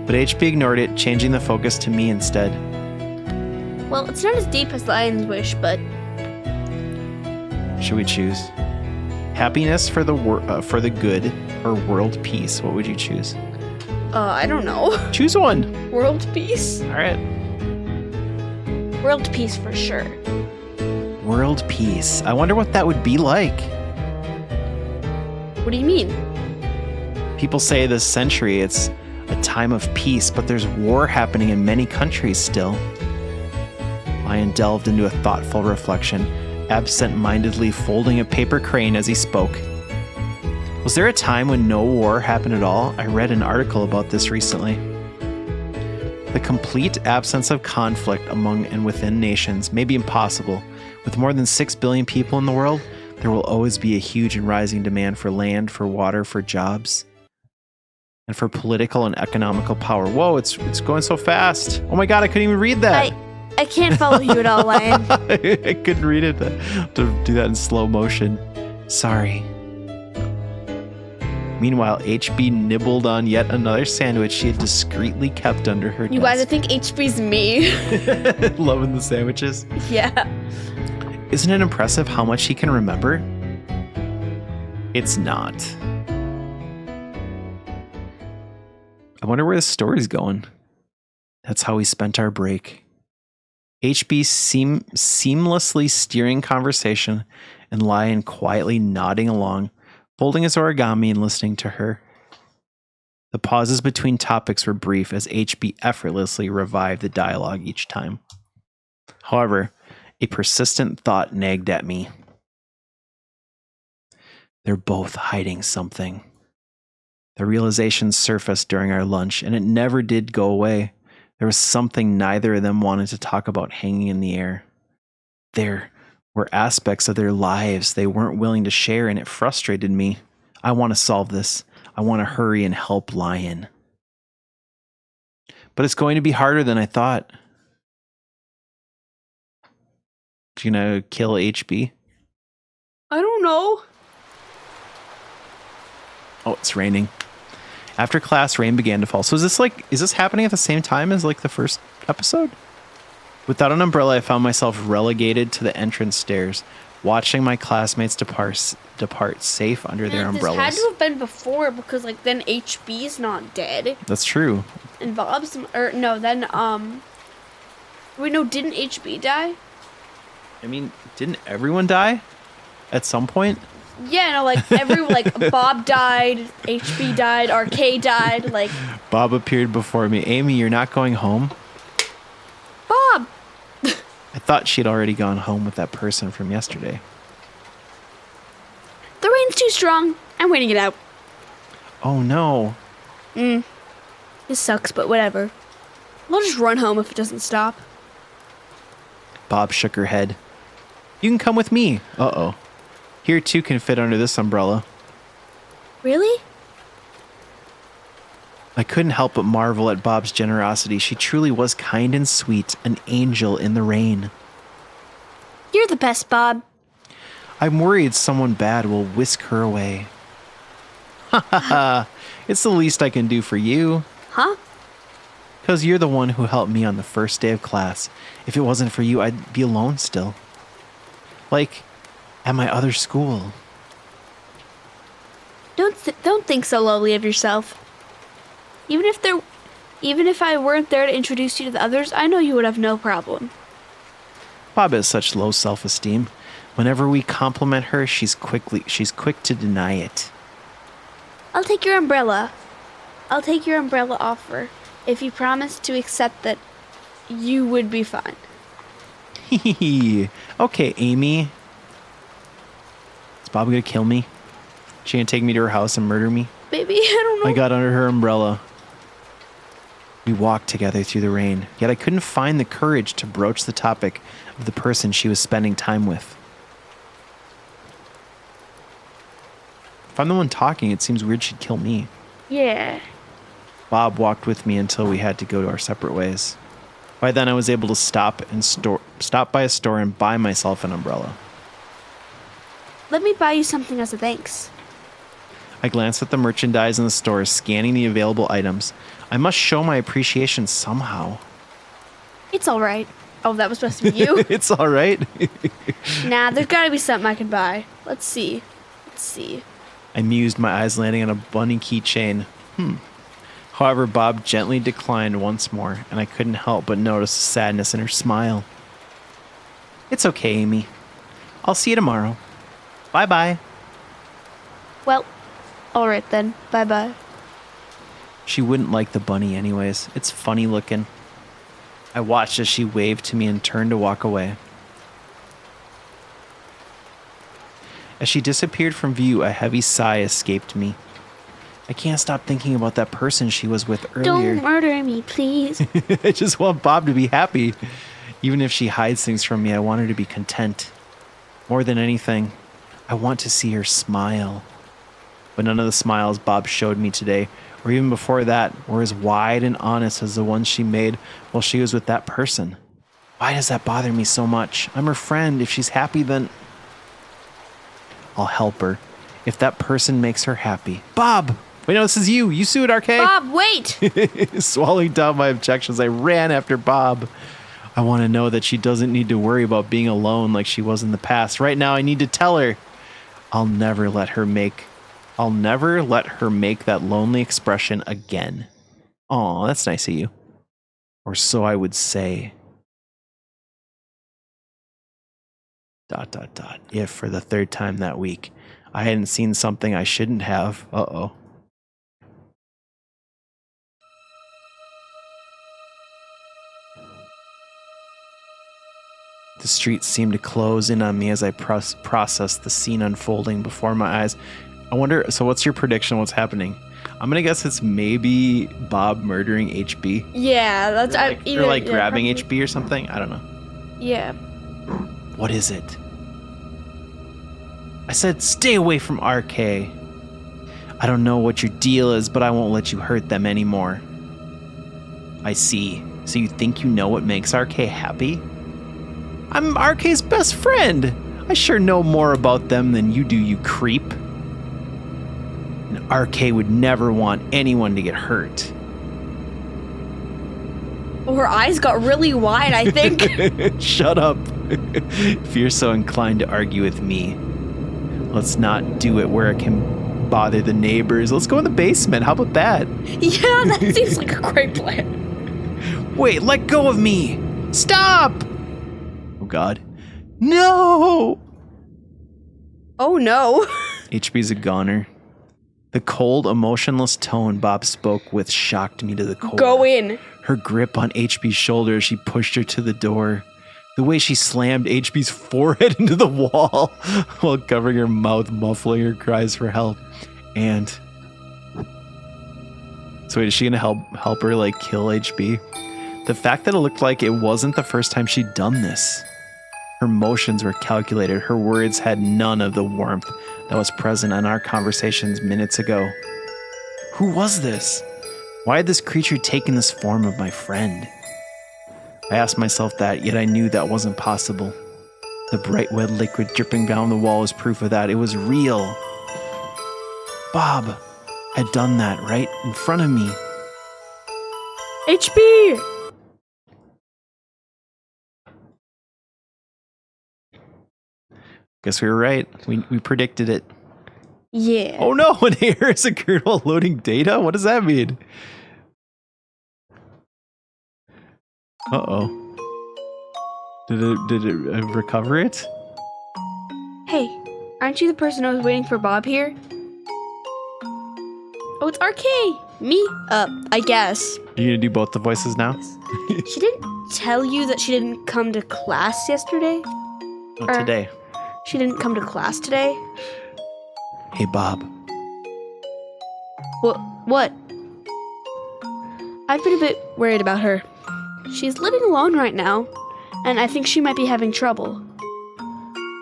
But HB ignored it, changing the focus to me instead. Well, it's not as deep as Lion's wish, but Should we choose? Happiness for the good or world peace? What would you choose? I don't know. Choose one. World peace? All right. World peace for sure. World peace. I wonder what that would be like. What do you mean? People say this century it's a time of peace, but there's war happening in many countries still. Lion delved into a thoughtful reflection, absent-mindedly folding a paper crane as he spoke. Was there a time when no war happened at all? I read an article about this recently. The complete absence of conflict among and within nations may be impossible. With more than 6 billion people in the world, there will always be a huge and rising demand for land, for water, for jobs, and for political and economical power. Whoa, it's going so fast. Oh my god, I couldn't even read that. I can't follow you at all, Lion. I couldn't read it to do that in slow motion. Sorry. Meanwhile, HB nibbled on yet another sandwich she had discreetly kept under her desk. You guys, I think HB's me. Loving the sandwiches. Yeah. Isn't it impressive how much he can remember? It's not. I wonder where the story's going. That's how we spent our break. HB seamlessly steering conversation and Lion quietly nodding along, folding his origami and listening to her. The pauses between topics were brief as HB effortlessly revived the dialogue each time. However, a persistent thought nagged at me. They're both hiding something. The realization surfaced during our lunch, and it never did go away. There was something neither of them wanted to talk about hanging in the air. There were aspects of their lives they weren't willing to share, and it frustrated me. I want to solve this. I want to hurry and help Lion. But it's going to be harder than I thought. You gonna kill HB? I don't know. Oh, it's raining. After class, rain began to fall. So is this happening at the same time as like the first episode? Without an umbrella, I found myself relegated to the entrance stairs, watching my classmates depart safe under their umbrellas. This had to have been before because like then HB's not dead. That's true. And Bob's or no, then wait, no, didn't HB die? I mean, didn't everyone die at some point? Yeah, no, like everyone, like Bob died, HB died, RK died, like. Bob appeared before me. Amy, you're not going home? Bob! I thought she'd already gone home with that person from yesterday. The rain's too strong. I'm waiting it out. Oh no. This sucks, but whatever. I'll just run home if it doesn't stop. Bob shook her head. You can come with me. Uh-oh. Here too can fit under this umbrella. Really? I couldn't help but marvel at Bob's generosity. She truly was kind and sweet, an angel in the rain. You're the best, Bob. I'm worried someone bad will whisk her away. Ha ha ha. It's the least I can do for you. Huh? Because you're the one who helped me on the first day of class. If it wasn't for you, I'd be alone still. Like, at my other school. Don't think so lowly of yourself. Even if I weren't there to introduce you to the others, I know you would have no problem. Bob has such low self-esteem. Whenever we compliment her, she's quick to deny it. I'll take your umbrella. I'll take your umbrella offer if you promise to accept that you would be fine. Okay, Amy. Is Bob gonna kill me? She gonna take me to her house and murder me? Baby, I don't know. I got under her umbrella. We walked together through the rain, yet I couldn't find the courage to broach the topic of the person she was spending time with. If I'm the one talking, it seems weird she'd kill me. Yeah. Bob walked with me until we had to go to our separate ways. By then, I was able to stop by a store and buy myself an umbrella. Let me buy you something as a thanks. I glanced at the merchandise in the store, scanning the available items. I must show my appreciation somehow. It's all right. Oh, that was supposed to be you? It's all right. Nah, there's gotta be something I can buy. Let's see. I mused, my eyes landing on a bunny keychain. However, Bob gently declined once more, and I couldn't help but notice the sadness in her smile. It's okay, Amy. I'll see you tomorrow. Bye-bye. Well, alright then. Bye-bye. She wouldn't like the bunny anyways. It's funny looking. I watched as she waved to me and turned to walk away. As she disappeared from view, a heavy sigh escaped me. I can't stop thinking about that person she was with earlier. Don't murder me, please. I just want Bob to be happy. Even if she hides things from me, I want her to be content. More than anything, I want to see her smile. But none of the smiles Bob showed me today, or even before that, were as wide and honest as the ones she made while she was with that person. Why does that bother me so much? I'm her friend. If she's happy, then I'll help her. If that person makes her happy. Bob! Wait, no, this is you. You sued RK. Bob, wait! Swallowing down my objections, I ran after Bob. I want to know that she doesn't need to worry about being alone like she was in the past. Right now, I need to tell her. I'll never let her make that lonely expression again. Aw, that's nice of you. Or so I would say. ... If for the third time that week, I hadn't seen something I shouldn't have. Uh-oh. The street seemed to close in on me as I processed the scene unfolding before my eyes. I wonder, so what's your prediction? What's happening? I'm going to guess it's maybe Bob murdering HB. Yeah, that's... Grabbing HB or something? I don't know. Yeah. What is it? I said stay away from RK. I don't know what your deal is, but I won't let you hurt them anymore. I see. So you think you know what makes RK happy? I'm RK's best friend. I sure know more about them than you do, you creep. And RK would never want anyone to get hurt. Her eyes got really wide, I think. Shut up. If you're so inclined to argue with me, let's not do it where it can bother the neighbors. Let's go in the basement. How about that? Yeah, that seems like a great plan. Wait, let go of me. Stop. Oh, God. No. Oh, no. HB's a goner. The cold, emotionless tone Bob spoke with shocked me to the core. Go in. Her grip on HB's shoulder as she pushed her to the door. The way she slammed HB's forehead into the wall while covering her mouth, muffling her cries for help. And So wait, is she gonna help her like kill HB? The fact that it looked like it wasn't the first time she'd done this. Her motions were calculated. Her words had none of the warmth that was present in our conversations minutes ago. Who was this? Why had this creature taken this form of my friend? I asked myself that, yet I knew that wasn't possible. The bright red liquid dripping down the wall was proof of that. It was real. Bob had done that right in front of me. HB! Guess we were right. We predicted it. Yeah. Oh no, an error is occurred while loading data? What does that mean? Uh-oh. Did it recover it? Hey, aren't you the person I was waiting for Bob here? Oh, it's RK! Me? I guess. Are you gonna do both the voices now? She didn't tell you that she didn't come to class yesterday? Oh, today. She didn't come to class today? Hey, Bob. What? I've been a bit worried about her. She's living alone right now, and I think she might be having trouble.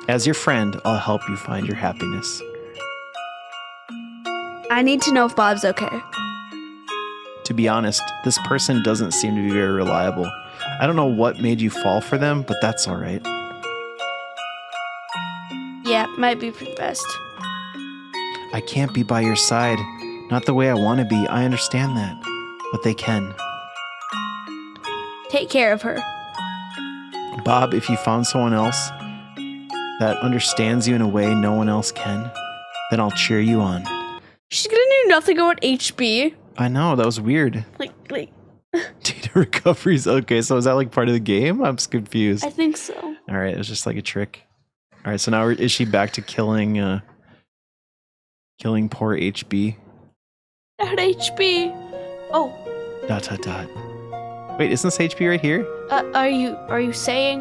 As your friend, I'll help you find your happiness. I need to know if Bob's okay. To be honest, this person doesn't seem to be very reliable. I don't know what made you fall for them, but that's all right. Yeah, might be for the best. I can't be by your side. Not the way I want to be. I understand that. But they can. Take care of her. Bob, if you found someone else that understands you in a way no one else can, then I'll cheer you on. She's gonna do nothing about HB. I know, that was weird. Like, Data recoveries. Okay, so is that like part of the game? I'm just confused. I think so. All right, it was just like a trick. All right, so now is she back to killing poor HB? Not HB. Oh. ... Wait, isn't this HB right here? Are you saying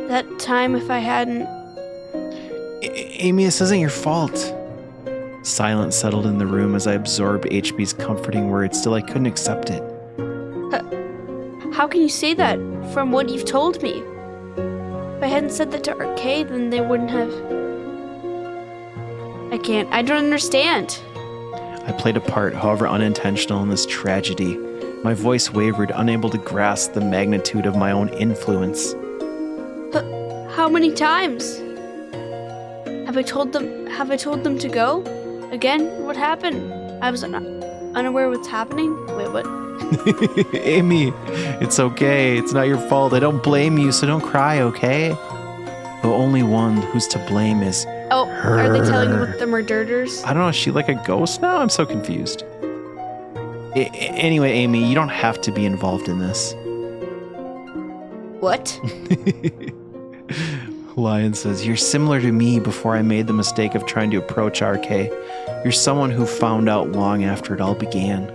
that time if I hadn't... Amy, this isn't your fault. Silence settled in the room as I absorbed HB's comforting words, still I couldn't accept it. How can you say that from what you've told me? If I hadn't said that to RK, then they wouldn't have... I don't understand. I played a part, however unintentional, in this tragedy. My voice wavered, unable to grasp the magnitude of my own influence. How many times? Have I told them to go? Again? What happened? I was unaware what's happening? Wait, what? Amy, it's okay. It's not your fault. I don't blame you, so don't cry, okay? The only one who's to blame is Oh, her. Are they telling about the murderers? I don't know. Is she like a ghost now? I'm so confused. Anyway, Amy, you don't have to be involved in this. What? Lion says, you're similar to me before I made the mistake of trying to approach RK. You're someone who found out long after it all began.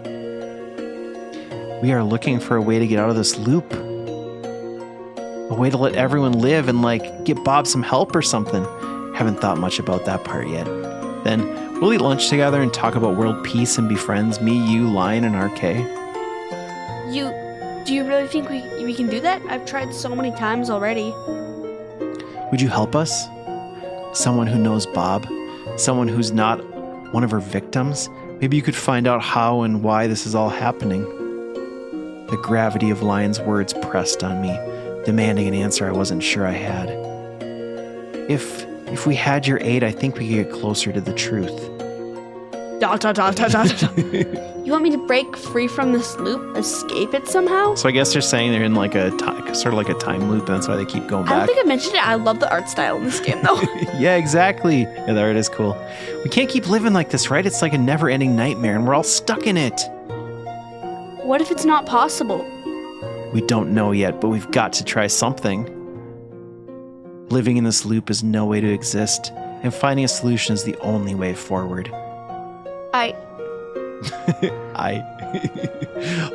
We are looking for a way to get out of this loop. A way to let everyone live and, like, get Bob some help or something. Haven't thought much about that part yet. Then, we'll eat lunch together and talk about world peace and be friends. Me, you, Lion, and RK. Do you really think we can do that? I've tried so many times already. Would you help us? Someone who knows Bob? Someone who's not one of her victims? Maybe you could find out how and why this is all happening. The gravity of Lion's words pressed on me, demanding an answer I wasn't sure I had. If we had your aid, I think we could get closer to the truth. You want me to break free from this loop? Escape it somehow? So I guess they're saying they're in like a sort of like a time loop, and that's why they keep going I don't back. think I mentioned it. I love the art style in this game, though. Yeah, exactly. Yeah, the art is cool. We can't keep living like this, right? It's like a never-ending nightmare, and we're all stuck in it. What if it's not possible? We don't know yet, but we've got to try something. Living in this loop is no way to exist, and finding a solution is the only way forward.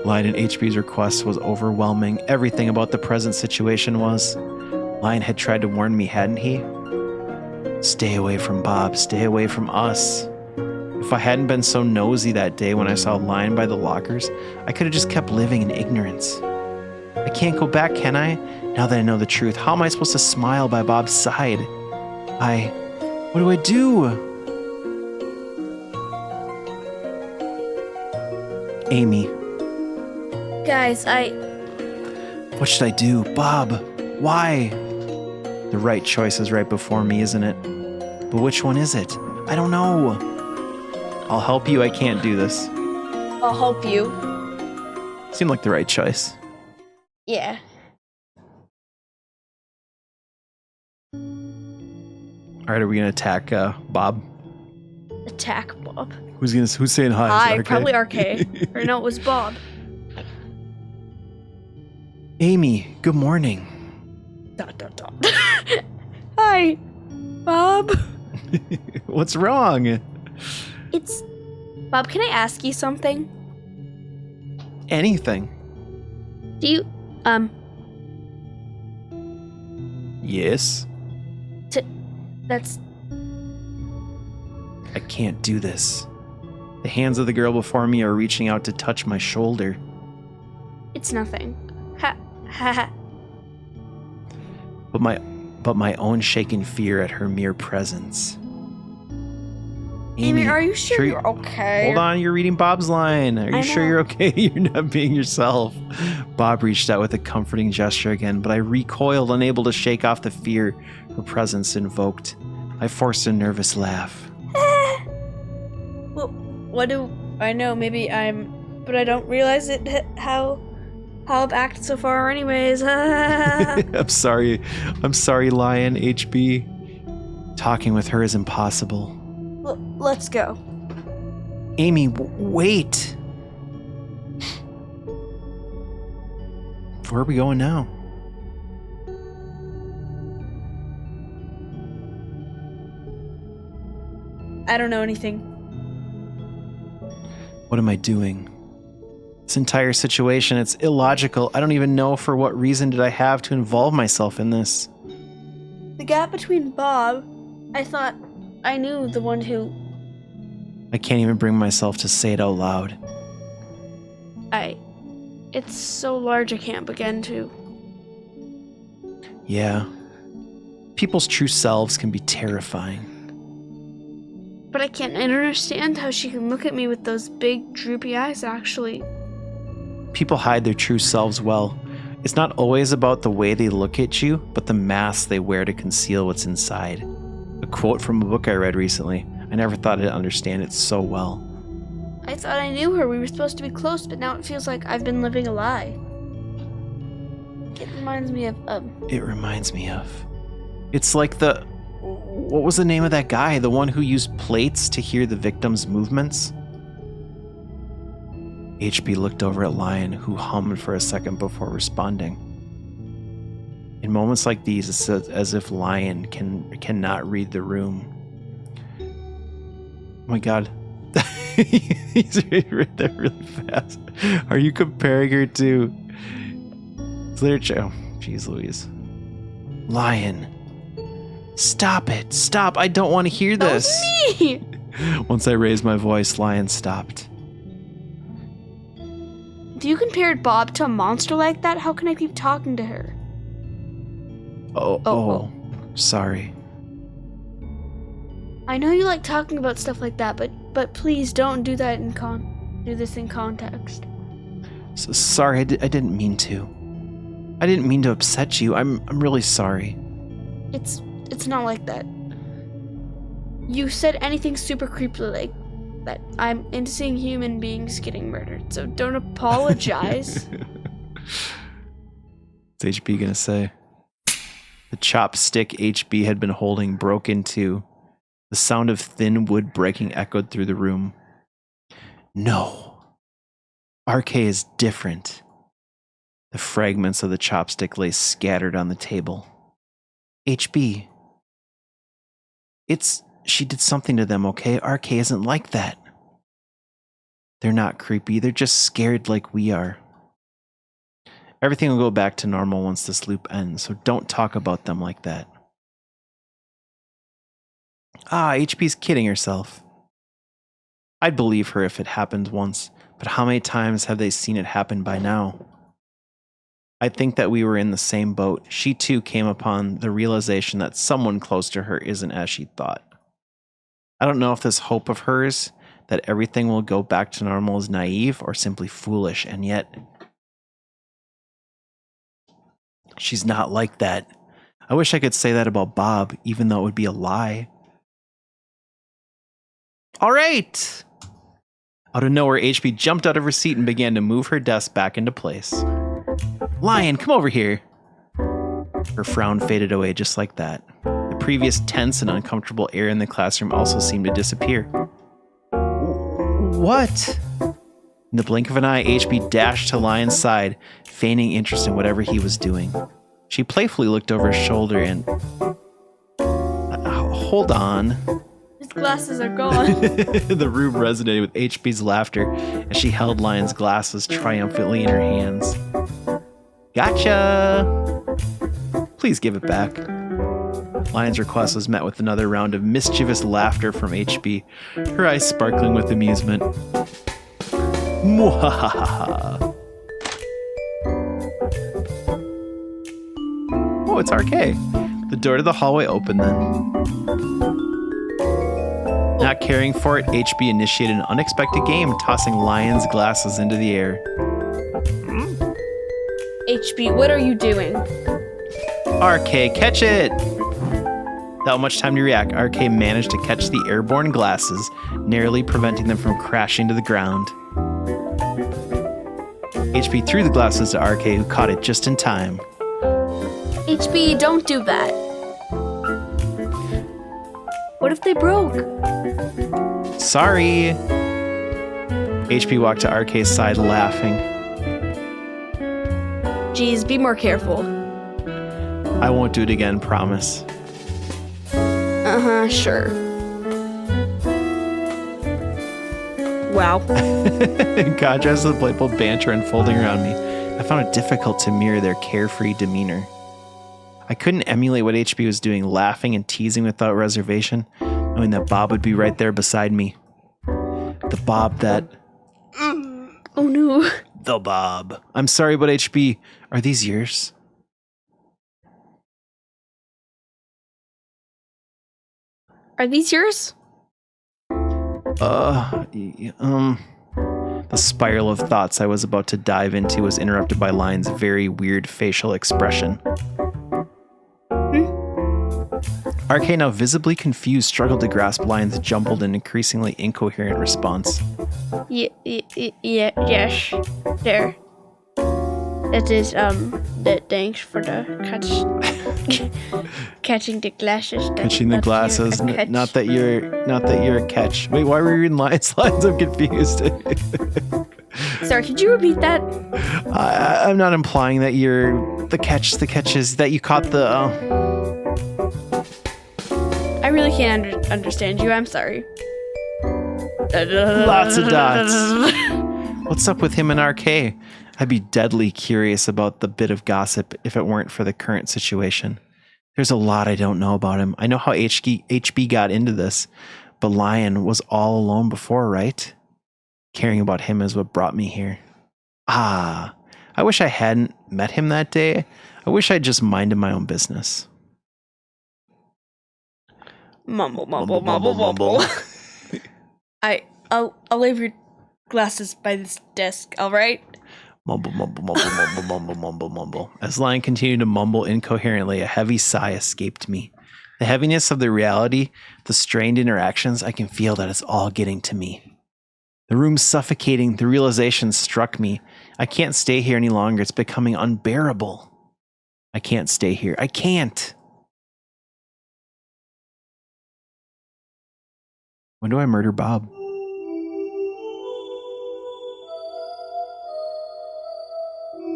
Lion and HB's request was overwhelming. Everything about the present situation was. Lion had tried to warn me, hadn't he? Stay away from Bob. Stay away from us. If I hadn't been so nosy that day when I saw Lion by the lockers, I could have just kept living in ignorance. I can't go back, can I? Now that I know the truth, how am I supposed to smile by Bob's side? What do I do? Amy. Guys, What should I do? Bob, why? The right choice is right before me, isn't it? But which one is it? I don't know. I'll help you. I can't do this. I'll help you. Seemed like the right choice. Yeah. All right, are we gonna attack Bob? Attack Bob. Who's saying hi? Hi, Is it probably RK. Or no, it was Bob. Amy, good morning. ... Hi, Bob. What's wrong? It's... Bob, can I ask you something? Anything. Do you, Yes. That's... I can't do this. The hands of the girl before me are reaching out to touch my shoulder. It's nothing. Ha, ha, ha. But my own shaken fear at her mere presence. Amy, are you sure you- you're okay? Hold on, you're reading Bob's line. Are you sure know. you're okay? You're not being yourself. Bob reached out with a comforting gesture again, but I recoiled, unable to shake off the fear her presence invoked. I forced a nervous laugh. Well, what do I know? Maybe but I don't realize it. How I've acted so far, anyways. I'm sorry, Lion, HB. Talking with her is impossible. Let's go. Amy, wait. Where are we going now? I don't know anything. What am I doing? This entire situation, it's illogical. I don't even know for what reason did I have to involve myself in this. The gap between Bob, I thought I knew the one who... I can't even bring myself to say it out loud. It's so large I can't begin to. Yeah. People's true selves can be terrifying. But I can't understand how she can look at me with those big, droopy eyes, actually. People hide their true selves well. It's not always about the way they look at you, but the mask they wear to conceal what's inside. A quote from a book I read recently. I never thought I'd understand it so well. I thought I knew her. We were supposed to be close, but now it feels like I've been living a lie. It reminds me of... It reminds me of... It's like the... What was the name of that guy? The one who used plates to hear the victim's movements? HB looked over at Lion, who hummed for a second before responding. In moments like these, it's as if Lion cannot read the room. Oh my god. He's read that really fast. Are you comparing her to literature? Oh, jeez Louise. Lion. Stop it. Stop. I don't want to hear this. That was me! Once I raised my voice, Lion stopped. Do you compare Bob to a monster like that? How can I keep talking to her? Oh. Sorry. I know you like talking about stuff like that, but please don't do that do this in context. So, sorry, I didn't mean to. I didn't mean to upset you. I'm really sorry. It's not like that. You said anything super creepy like that. I'm into seeing human beings getting murdered, so don't apologize. What's HB gonna say? The chopstick HB had been holding broke in two. The sound of thin wood breaking echoed through the room. No. RK is different. The fragments of the chopstick lay scattered on the table. HB. She did something to them, okay? RK isn't like that. They're not creepy. They're just scared like we are. Everything will go back to normal once this loop ends, so don't talk about them like that. HB's kidding herself. I'd believe her if it happened once, but how many times have they seen it happen by now? I think that we were in the same boat. She too came upon the realization that someone close to her isn't as she thought. I don't know if this hope of hers that everything will go back to normal is naive or simply foolish, and yet she's not like that. I wish I could say that about Bob, even though it would be a lie. All right! Out of nowhere, HP jumped out of her seat and began to move her desk back into place. Lion, come over here. Her frown faded away just like that. The previous tense and uncomfortable air in the classroom also seemed to disappear. What? In the blink of an eye, HP dashed to Lion's side, feigning interest in whatever he was doing. She playfully looked over his shoulder and... hold on. His glasses are gone. The room resonated with HP's laughter as she held Lion's glasses triumphantly in her hands. Gotcha! Please give it back. Lion's request was met with another round of mischievous laughter from HP, her eyes sparkling with amusement. Mwahaha. Oh, it's RK. The door to the hallway opened then. Not caring for it, HB initiated an unexpected game, tossing Lion's glasses into the air. HB, what are you doing? RK, catch it! Without much time to react, RK managed to catch the airborne glasses, narrowly preventing them from crashing to the ground. HP threw the glasses to RK, who caught it just in time. HB, don't do that. What if they broke? Sorry. HP walked to RK's side, laughing. Geez, be more careful. I won't do it again, promise. Sure. Wow. In contrast to the playful banter unfolding around me, I found it difficult to mirror their carefree demeanor. I couldn't emulate what HP was doing, laughing and teasing without reservation, knowing that Bob would be right there beside me. The Bob that... Oh no. The Bob. I'm sorry, but HP, are these yours? Are these yours? The spiral of thoughts I was about to dive into was interrupted by Lion's very weird facial expression. RK, now visibly confused, struggled to grasp Lion's jumbled and increasingly incoherent response. Yes. There. That is, thanks for the catching the glasses. Catching the glasses. Not that you're a catch. Wait, why were you reading Lion's lines? I'm confused. Sorry, could you repeat that? I'm not implying that you're the catch. The catch is that you caught the... I really can't understand you. I'm sorry. Lots of dots. What's up with him and RK? I'd be deadly curious about the bit of gossip if it weren't for the current situation. There's a lot I don't know about him. I know how HB got into this, but Lion was all alone before, right? Caring about him is what brought me here. I wish I hadn't met him that day. I wish I'd just minded my own business. Mumble. I'll leave your glasses by this desk, all right? Mumble. As Lion continued to mumble incoherently, a heavy sigh escaped me. The heaviness of the reality, the strained interactions, I can feel that it's all getting to me. The room's suffocating. The realization struck me. I can't stay here any longer. It's becoming unbearable. I can't stay here. I can't. When do I murder Bob?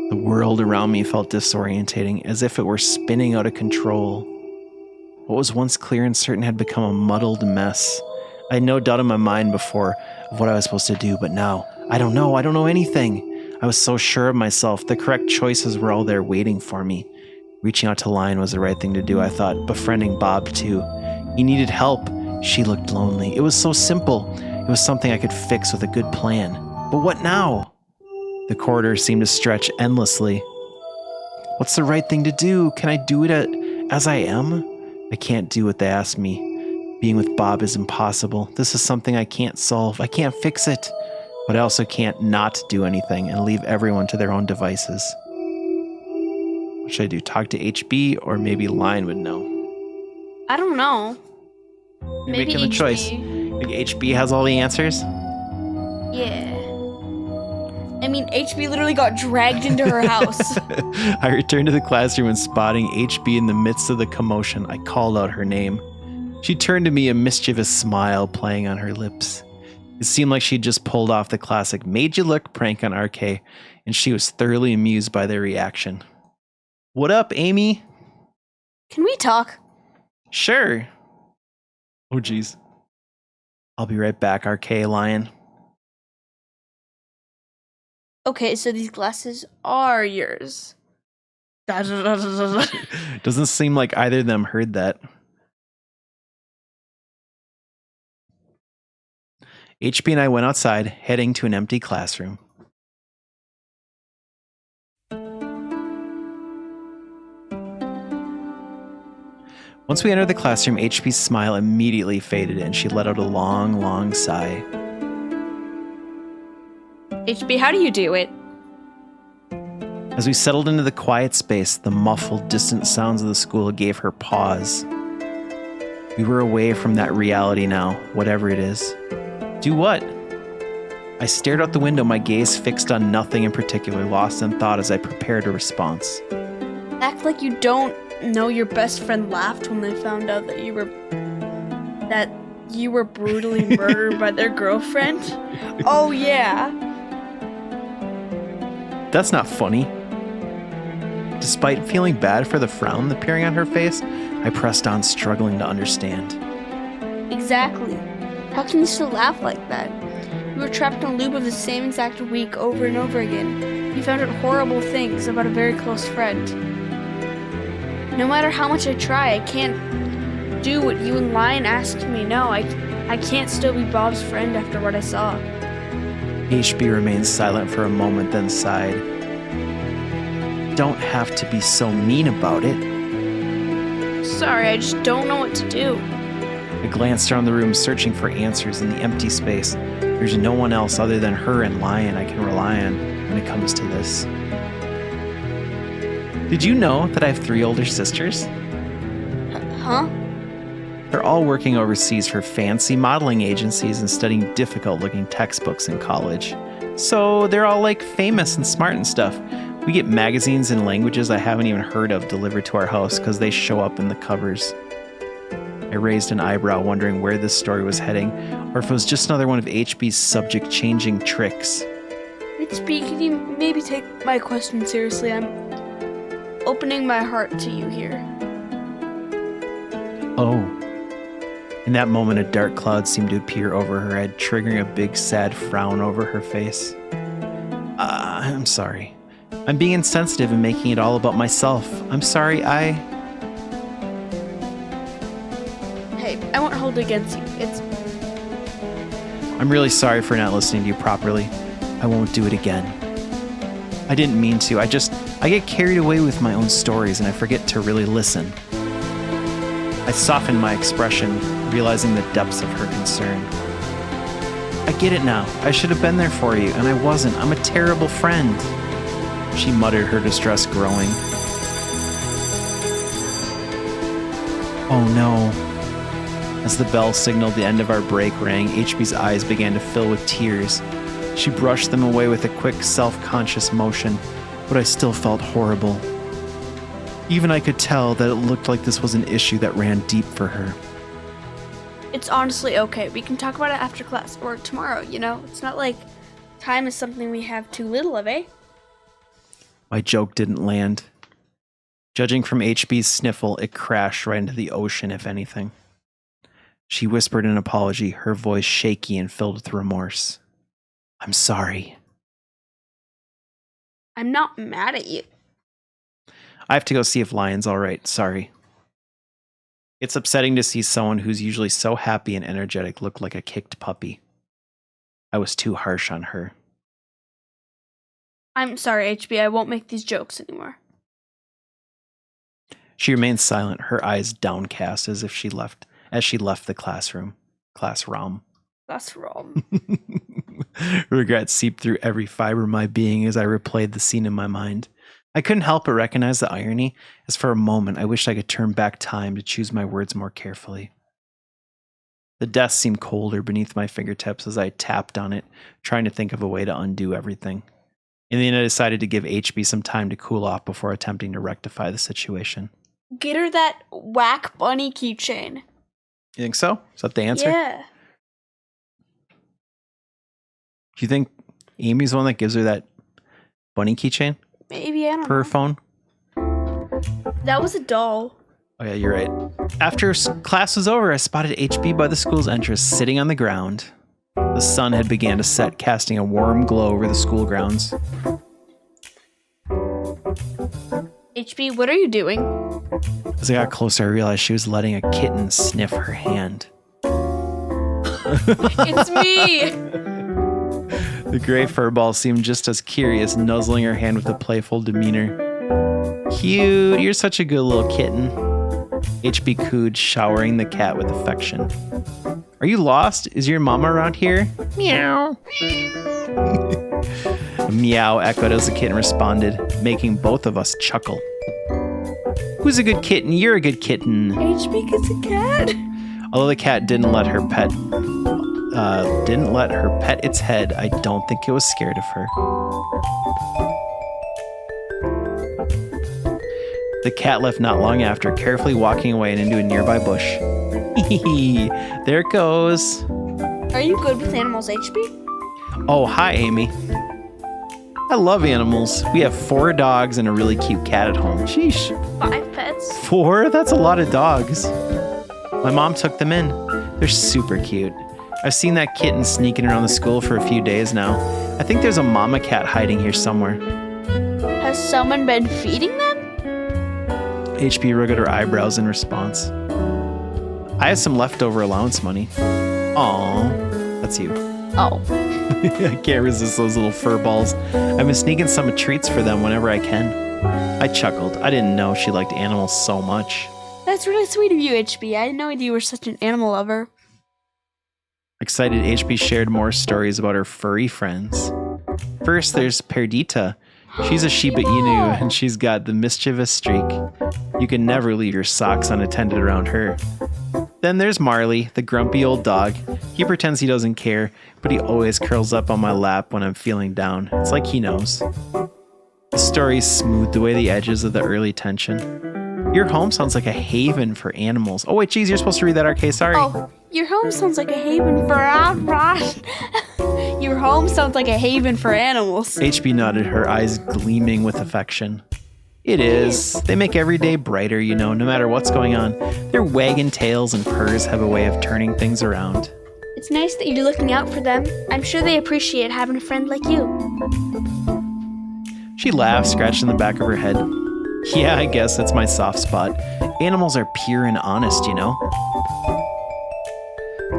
The world around me felt disorientating, as if it were spinning out of control. What was once clear and certain had become a muddled mess. I had no doubt in my mind before of what I was supposed to do, but now, I don't know anything. I was so sure of myself. The correct choices were all there waiting for me. Reaching out to Lion was the right thing to do, I thought. Befriending Bob, too. He needed help. She looked lonely. It was so simple. It was something I could fix with a good plan. But what now? The corridor seemed to stretch endlessly. What's the right thing to do? Can I do it as I am? I can't do what they asked me. Being with Bob is impossible. This is something I can't solve. I can't fix it. But I also can't not do anything and leave everyone to their own devices. What should I do? Talk to HB, or maybe Lion would know? I don't know. Maybe Make him a choice. Maybe HB has all the answers? Yeah. I mean, HB literally got dragged into her house. I returned to the classroom and spotting HB in the midst of the commotion, I called out her name. She turned to me, a mischievous smile playing on her lips. It seemed like she'd just pulled off the classic made you look prank on RK, and she was thoroughly amused by their reaction. What up, Amy? Can we talk? Sure. Oh, geez. I'll be right back, RK Lion. Okay, so these glasses are yours. Doesn't seem like either of them heard that. HB and I went outside, heading to an empty classroom. Once we entered the classroom, HB's smile immediately faded and she let out a long, long sigh. HB, how do you do it? As we settled into the quiet space, the muffled, distant sounds of the school gave her pause. We were away from that reality now, whatever it is. Do what? I stared out the window, my gaze fixed on nothing in particular, lost in thought as I prepared a response. Act like you don't know your best friend laughed when they found out that you were brutally murdered by their girlfriend. Oh yeah. That's not funny. Despite feeling bad for the frown appearing on her face, I pressed on, struggling to understand. Exactly. How can you still laugh like that? You were trapped in a loop of the same exact week over and over again. You found out horrible things about a very close friend. No matter how much I try, I can't do what you and Lion asked me. No, I can't still be Bob's friend after what I saw. HB remained silent for a moment, then sighed. Don't have to be so mean about it. Sorry, I just don't know what to do. I glanced around the room, searching for answers in the empty space. There's no one else other than her and Lion I can rely on when it comes to this. Did you know that I have 3 older sisters? Huh? They're all working overseas for fancy modeling agencies and studying difficult-looking textbooks in college. So they're all like famous and smart and stuff. We get magazines in languages I haven't even heard of delivered to our house because they show up in the covers. I raised an eyebrow, wondering where this story was heading, or if it was just another one of HB's subject-changing tricks. HB, can you maybe take my question seriously? I'm opening my heart to you here. Oh. In that moment, a dark cloud seemed to appear over her head, triggering a big, sad frown over her face. I'm sorry. I'm being insensitive and making it all about myself. I'm sorry, Hey, I won't hold it against you. I'm really sorry for not listening to you properly. I won't do it again. I didn't mean to. I get carried away with my own stories and I forget to really listen. I softened my expression, realizing the depths of her concern. I get it now. I should have been there for you, and I wasn't. I'm a terrible friend. She muttered, her distress growing. Oh no. As the bell signaled the end of our break rang, HB's eyes began to fill with tears. She brushed them away with a quick, self-conscious motion, but I still felt horrible. Even I could tell that it looked like this was an issue that ran deep for her. It's honestly okay. We can talk about it after class or tomorrow, you know? It's not like time is something we have too little of, eh? My joke didn't land. Judging from HB's sniffle, it crashed right into the ocean, if anything. She whispered an apology, her voice shaky and filled with remorse. I'm sorry. I'm not mad at you. I have to go see if Lion's all right. Sorry. It's upsetting to see someone who's usually so happy and energetic look like a kicked puppy. I was too harsh on her. I'm sorry, HB. I won't make these jokes anymore. She remained silent, her eyes downcast as she left the classroom. That's wrong. Regret seeped through every fiber of my being as I replayed the scene in my mind. I couldn't help but recognize the irony, as for a moment I wished I could turn back time to choose my words more carefully. The desk seemed colder beneath my fingertips as I tapped on it, trying to think of a way to undo everything. In the end, I decided to give HB some time to cool off before attempting to rectify the situation. Get her that whack bunny keychain. You think so? Is that the answer? Yeah. Do you think Amy's the one that gives her that bunny keychain Maybe, I don't for her know. phone? That was a doll. Oh yeah, you're right. After class was over, I spotted HB by the school's entrance, sitting on the ground. The sun had began to set, casting a warm glow over the school grounds. HB, what are you doing? As I got closer, I realized she was letting a kitten sniff her hand. It's me! The gray furball seemed just as curious, nuzzling her hand with a playful demeanor. Cute, you're such a good little kitten. HB cooed, showering the cat with affection. Are you lost? Is your mama around here? Meow. A meow echoed as the kitten responded, making both of us chuckle. Who's a good kitten? You're a good kitten. HB gets a cat. Although the cat didn't let her pet its head, I don't think it was scared of her. The cat left not long after, carefully walking away and into a nearby bush. There it goes. Are you good with animals, HB? Oh, hi, Amy. I love animals. We have 4 dogs and a really cute cat at home. Sheesh. 5 pets. 4? That's a lot of dogs. My mom took them in. They're super cute. I've seen that kitten sneaking around the school for a few days now. I think there's a mama cat hiding here somewhere. Has someone been feeding them? HB wriggled her eyebrows in response. I have some leftover allowance money. Aw, that's you. Oh. I can't resist those little fur balls. I've been sneaking some treats for them whenever I can. I chuckled. I didn't know she liked animals so much. That's really sweet of you, HB. I had no idea you were such an animal lover. Excited, HB shared more stories about her furry friends. First, there's Perdita. She's a Shiba Inu, and she's got the mischievous streak. You can never leave your socks unattended around her. Then there's Marley, the grumpy old dog. He pretends he doesn't care, but he always curls up on my lap when I'm feeling down. It's like he knows. The stories smoothed away the edges of the early tension. Your home sounds like a haven for animals. Oh wait, geez, you're supposed to read that, RK, sorry. Oh, your home sounds like a haven for Your home sounds like a haven for animals. HB nodded, her eyes gleaming with affection. It is. They make every day brighter, no matter what's going on. Their wagging tails and purrs have a way of turning things around. It's nice that you're looking out for them. I'm sure they appreciate having a friend like you. She laughed, scratching the back of her head. Yeah, I guess that's my soft spot. Animals are pure and honest,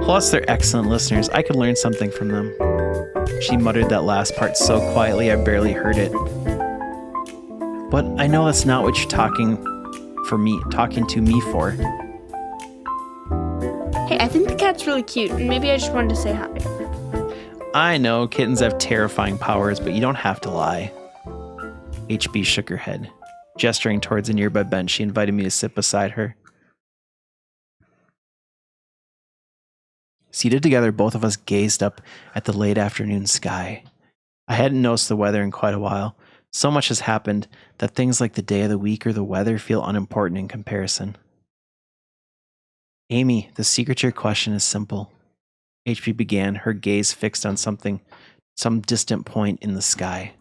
Plus, they're excellent listeners. I could learn something from them. She muttered that last part so quietly I barely heard it. But I know that's not what you're talking to me for. Hey, I think the cat's really cute, and maybe I just wanted to say hi. I know kittens have terrifying powers, but you don't have to lie. HB shook her head. Gesturing towards a nearby bench, she invited me to sit beside her. Seated together, both of us gazed up at the late afternoon sky. I hadn't noticed the weather in quite a while. So much has happened that things like the day of the week or the weather feel unimportant in comparison. Amy, the secret to your question is simple. HB began, her gaze fixed on some distant point in the sky.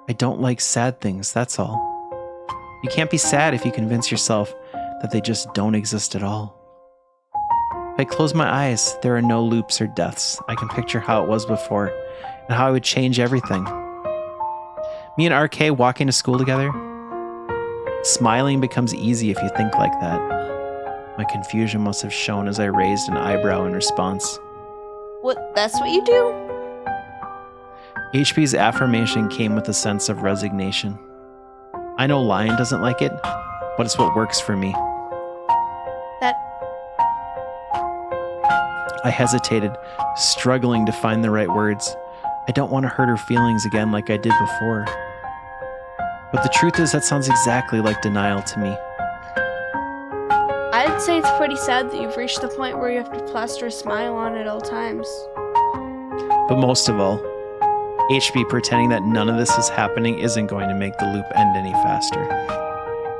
I don't like sad things, that's all. You can't be sad if you convince yourself that they just don't exist at all. If I close my eyes, there are no loops or deaths. I can picture how it was before and how I would change everything. Me and RK walking to school together. Smiling becomes easy if you think like that. My confusion must have shown as I raised an eyebrow in response. What? That's what you do? HP's affirmation came with a sense of resignation. I know Lion doesn't like it, but it's what works for me. That... I hesitated, struggling to find the right words. I don't want to hurt her feelings again like I did before. But the truth is that sounds exactly like denial to me. I'd say it's pretty sad that you've reached the point where you have to plaster a smile on at all times. But most of all, HB pretending that none of this is happening isn't going to make the loop end any faster.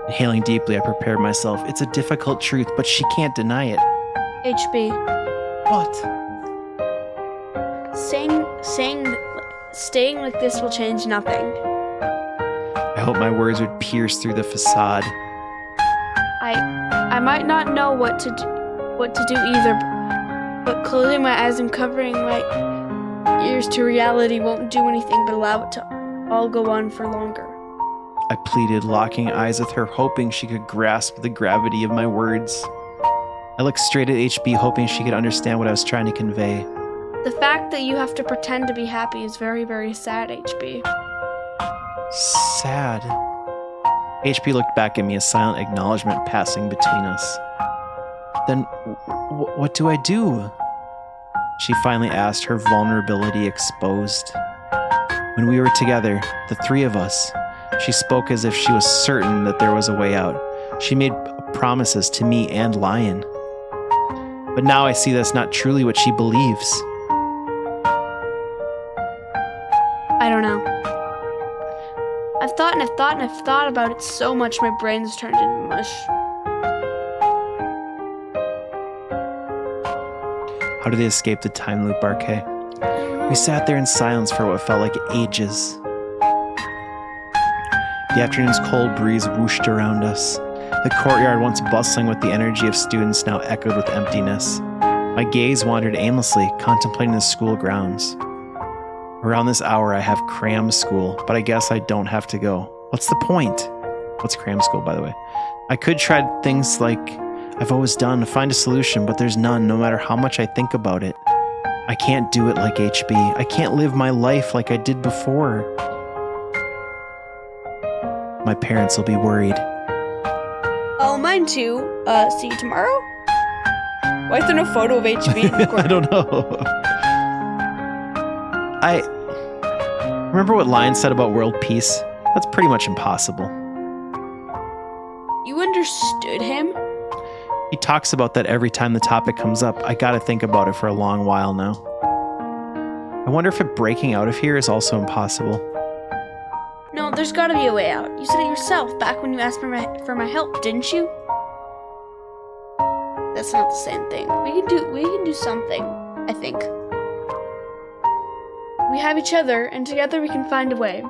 Inhaling deeply, I prepared myself. It's a difficult truth, but she can't deny it. HB. What? Staying like this will change nothing. I hope my words would pierce through the facade. I might not know what to do either, but closing my eyes and covering my ears to reality won't do anything but allow it to all go on for longer. I pleaded, locking eyes with her, hoping she could grasp the gravity of my words. I looked straight at HB, hoping she could understand what I was trying to convey. The fact that you have to pretend to be happy is very, very sad, HB. Sad. HP looked back at me, a silent acknowledgement passing between us. Then, what do I do? She finally asked, her vulnerability exposed. When we were together, the three of us, she spoke as if she was certain that there was a way out. She made promises to me and Lion. But now I see that's not truly what she believes. I don't know. I've thought and I've thought and I've thought about it so much my brain's turned into mush. How did they escape the time loop, RK? We sat there in silence for what felt like ages. The afternoon's cold breeze whooshed around us. The courtyard, once bustling with the energy of students, now echoed with emptiness. My gaze wandered aimlessly, contemplating the school grounds. Around this hour, I have cram school, but I guess I don't have to go. What's the point? What's cram school, by the way? I could try things like I've always done, find a solution, but there's none, no matter how much I think about it. I can't do it like HB. I can't live my life like I did before. My parents will be worried. Oh, mine too. See you tomorrow? Why is there no photo of HB in the corner? I don't know. I remember what Lion said about world peace. That's pretty much impossible. You understood him? He talks about that every time the topic comes up. I gotta think about it for a long while now. I wonder if breaking out of here is also impossible. No, there's gotta be a way out. You said it yourself back when you asked for my help, didn't you? That's not the same thing. We can do something, I think. We have each other, and together we can find a way.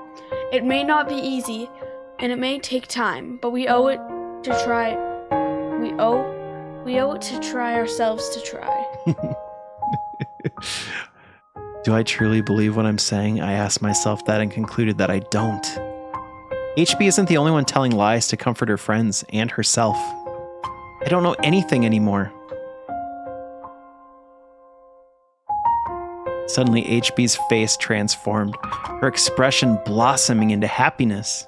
It may not be easy, and it may take time, but we owe it to try. We owe it to try ourselves to try. Do I truly believe what I'm saying? I asked myself that and concluded that I don't. HB isn't the only one telling lies to comfort her friends and herself. I don't know anything anymore. Suddenly, HB's face transformed, her expression blossoming into happiness.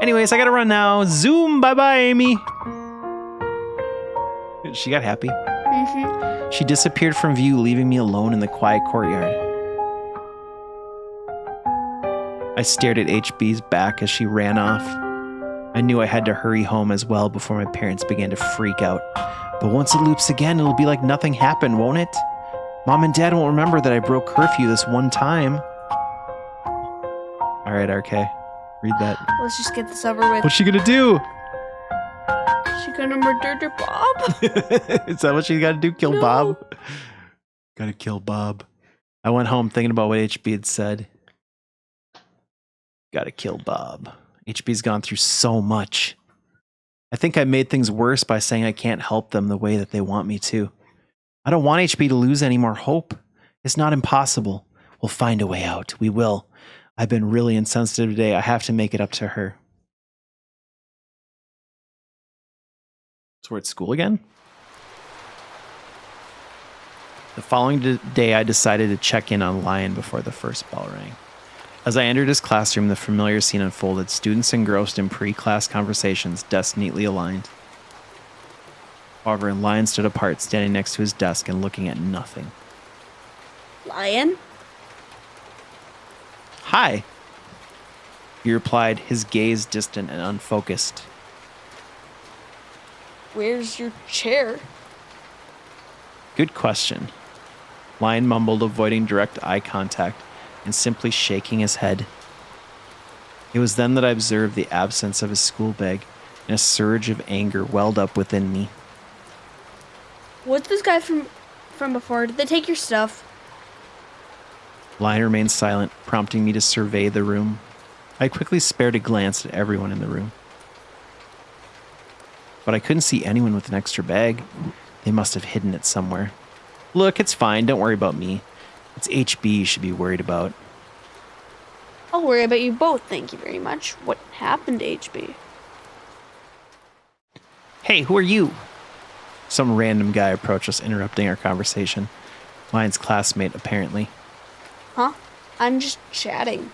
Anyways, I gotta run now. Zoom! Bye-bye, Amy! She got happy. Mm-hmm. She disappeared from view, leaving me alone in the quiet courtyard. I stared at HB's back as she ran off. I knew I had to hurry home as well before my parents began to freak out. But once it loops again, it'll be like nothing happened, won't it? Mom and Dad won't remember that I broke curfew this one time. All right, RK, read that. Let's just get this over with. What's she gonna do? She gonna murder Bob? Is that what she gotta do? Kill No. Bob? Gotta kill Bob. I went home thinking about what HB had said. Gotta kill Bob. HB's gone through so much. I think I made things worse by saying I can't help them the way that they want me to. I don't want HB to lose any more hope. It's not impossible. We'll find a way out. We will. I've been really insensitive today. I have to make it up to her. So we're at school again? The following day, I decided to check in on Lion before the first bell rang. As I entered his classroom, the familiar scene unfolded, students engrossed in pre-class conversations, desks neatly aligned. However, Lion stood apart, standing next to his desk and looking at nothing. Lion? Hi, he replied, his gaze distant and unfocused. Where's your chair? Good question. Lion mumbled, avoiding direct eye contact and simply shaking his head. It was then that I observed the absence of his school bag, and a surge of anger welled up within me. What's this guy from before? Did they take your stuff? Lion remained silent, prompting me to survey the room. I quickly spared a glance at everyone in the room. But I couldn't see anyone with an extra bag. They must have hidden it somewhere. Look, it's fine. Don't worry about me. It's HB you should be worried about. I'll worry about you both, thank you very much. What happened to HB? Hey, who are you? Some random guy approached us, interrupting our conversation. Lion's classmate, apparently. Huh? I'm just chatting.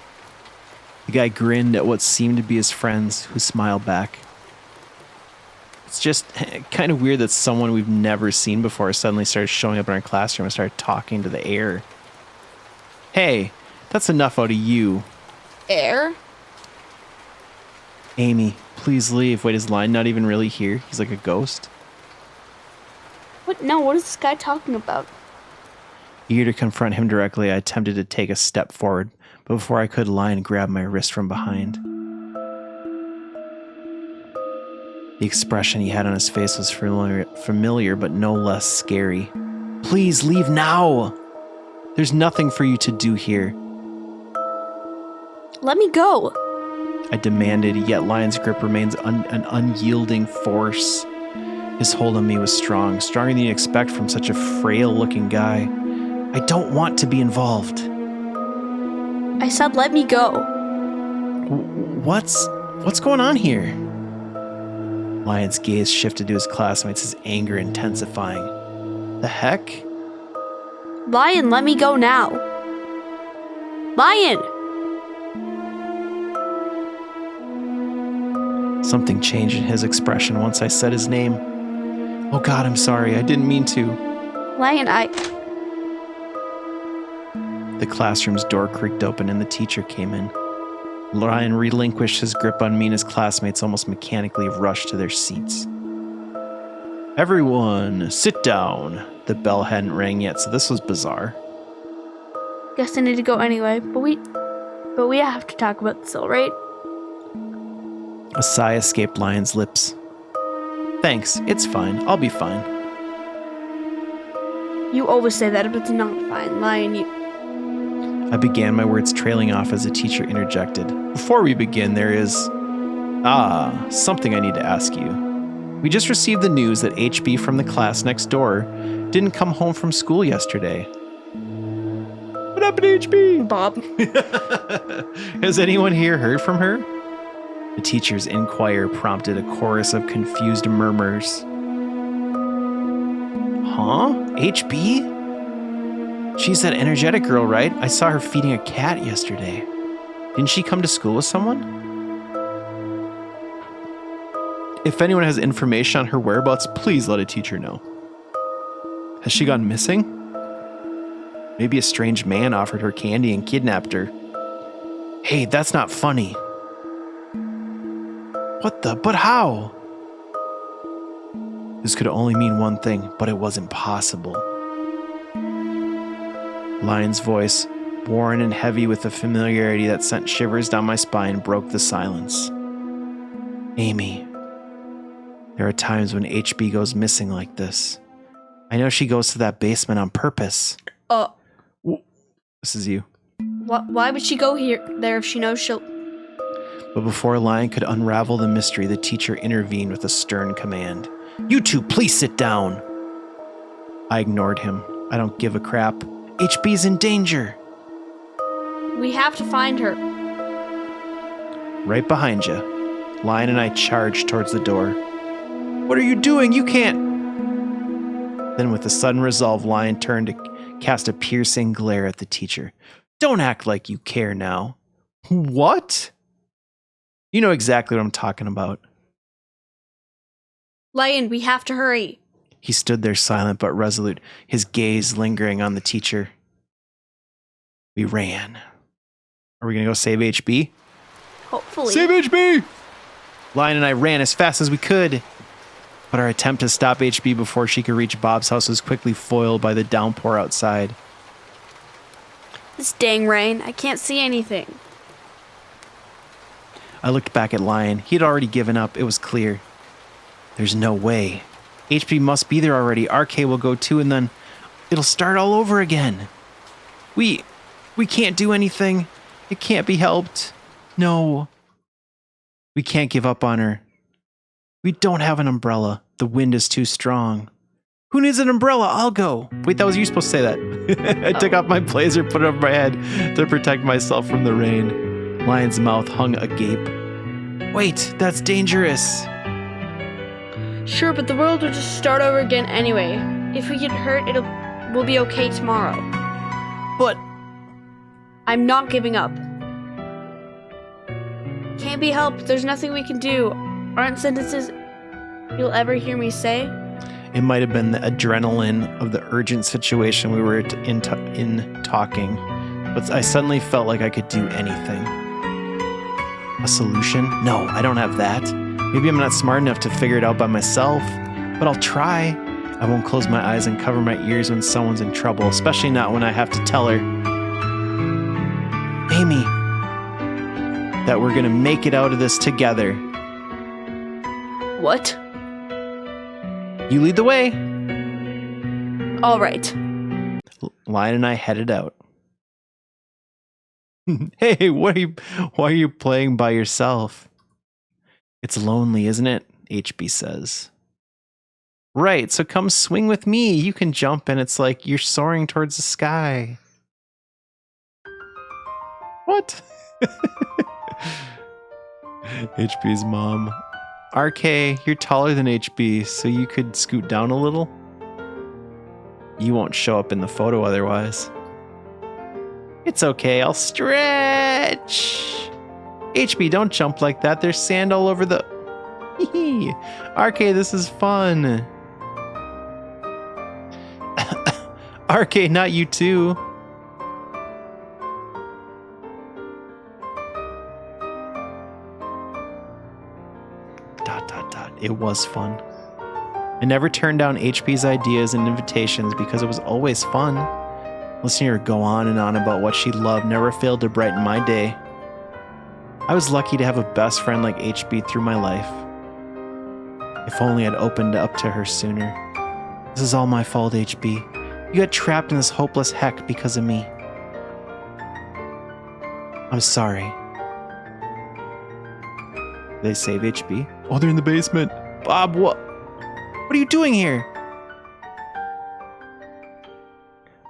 The guy grinned at what seemed to be his friends, who smiled back. It's just kind of weird that someone we've never seen before suddenly started showing up in our classroom and started talking to the air. Hey, that's enough out of you. Air? Amy, please leave. Wait, is Lion not even really here? He's like a ghost? What? No, what is this guy talking about? Eager to confront him directly, I attempted to take a step forward, but before I could, Lion grabbed my wrist from behind. The expression he had on his face was familiar but no less scary. Please leave now! There's nothing for you to do here. Let me go. I demanded, yet Lion's grip remains an unyielding force. His hold on me was strong, stronger than you'd expect from such a frail-looking guy. I don't want to be involved. I said let me go. What's going on here? Lion's gaze shifted to his classmates, his anger intensifying. The heck? Lion, let me go now. Lion! Something changed in his expression once I said his name. Oh God, I'm sorry. I didn't mean to. Lion, The classroom's door creaked open and the teacher came in. Lion relinquished his grip on me and his classmates almost mechanically rushed to their seats. Everyone, sit down. The bell hadn't rang yet, so this was bizarre. Guess I need to go anyway, but we have to talk about this, all right? A sigh escaped Lion's lips. Thanks, it's fine. I'll be fine. You always say that, but it's not fine. Lion, you... I began my words trailing off as the teacher interjected. Before we begin, there is... something I need to ask you. We just received the news that HB from the class next door didn't come home from school yesterday. What happened to HB? Bob. Has anyone here heard from her? The teacher's inquire prompted a chorus of confused murmurs. Huh? HB? She's that energetic girl, right? I saw her feeding a cat yesterday. Didn't she come to school with someone? If anyone has information on her whereabouts, please let a teacher know. Has she gone missing? Maybe a strange man offered her candy and kidnapped her. Hey, that's not funny. But how? This could only mean one thing, but it was impossible. Lion's voice, worn and heavy with a familiarity that sent shivers down my spine, broke the silence. Amy, there are times when HB goes missing like this. I know she goes to that basement on purpose. This is you. Why would she go there if she knows she'll... But before Lion could unravel the mystery, the teacher intervened with a stern command. You two, please sit down. I ignored him. I don't give a crap. HB's in danger. We have to find her. Right behind you. Lion and I charged towards the door. What are you doing? You can't... Then with a sudden resolve, Lion turned to cast a piercing glare at the teacher. Don't act like you care now. What? You know exactly what I'm talking about. Lion, we have to hurry. He stood there silent but resolute, his gaze lingering on the teacher. We ran. Are we going to go save HB? Hopefully. Save HB! Lion and I ran as fast as we could. But our attempt to stop HB before she could reach Bob's house was quickly foiled by the downpour outside. This dang rain, I can't see anything. I looked back at Lion. He had already given up. It was clear. There's no way. HB must be there already. RK will go too, and then it'll start all over again. We can't do anything. It can't be helped. No. We can't give up on her. We don't have an umbrella. The wind is too strong. Who needs an umbrella? I'll go. Wait, that was you supposed to say that. I took off my blazer, put it over my head to protect myself from the rain. Lion's mouth hung agape. Wait, that's dangerous. Sure, but the world will just start over again anyway. If we get hurt, we'll be okay tomorrow. But I'm not giving up. Can't be helped. There's nothing we can do. Aren't sentences you'll ever hear me say? it might have been the adrenaline of the urgent situation we were in talking, but I suddenly felt like I could do anything. A solution? No, I don't have that. Maybe I'm not smart enough to figure it out by myself, but I'll try. I won't close my eyes and cover my ears when someone's in trouble, especially not when I have to tell her, Amy, that we're gonna make it out of this together. What? You lead the way. All right. Lion and I headed out. Hey, why are you playing by yourself? It's lonely, isn't it? HB says. Right, so come swing with me. You can jump and it's like you're soaring towards the sky. What? HB's mom. RK, you're taller than HB, so you could scoot down a little. You won't show up in the photo otherwise. It's okay, I'll stretch. HB, don't jump like that. There's sand all over the... RK, this is fun. RK, not you too. It was fun. I never turned down HB's ideas and invitations because it was always fun. Listening to her go on and on about what she loved never failed to brighten my day. I was lucky to have a best friend like HB through my life. If only I'd opened up to her sooner. This is all my fault, HB. You got trapped in this hopeless heck because of me. I'm sorry. Did they save HB? Oh, they're in the basement. Bob, what are you doing here?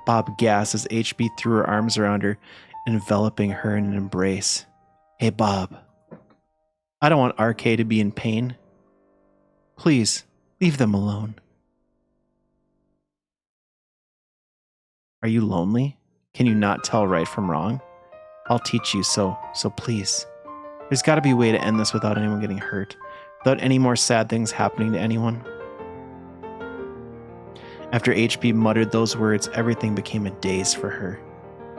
Bob gasped as HB threw her arms around her, enveloping her in an embrace. Hey, Bob. I don't want RK to be in pain. Please, leave them alone. Are you lonely? Can you not tell right from wrong? I'll teach you, so please. There's got to be a way to end this without anyone getting hurt, without any more sad things happening to anyone. After HB muttered those words, everything became a daze for her.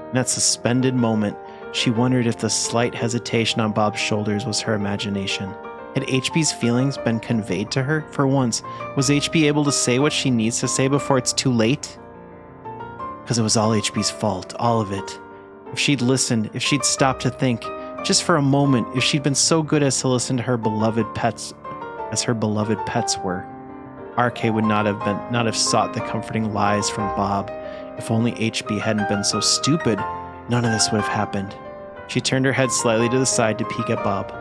In that suspended moment, she wondered if the slight hesitation on Bob's shoulders was her imagination. Had HB's feelings been conveyed to her? For once, was HB able to say what she needs to say before it's too late? Because it was all HB's fault, all of it. If she'd listened, if she'd stopped to think, just for a moment, if she'd been so good as to listen to her beloved pets as her beloved pets were, RK would not have sought the comforting lies from Bob. If only HB hadn't been so stupid, none of this would have happened. She turned her head slightly to the side to peek at Bob.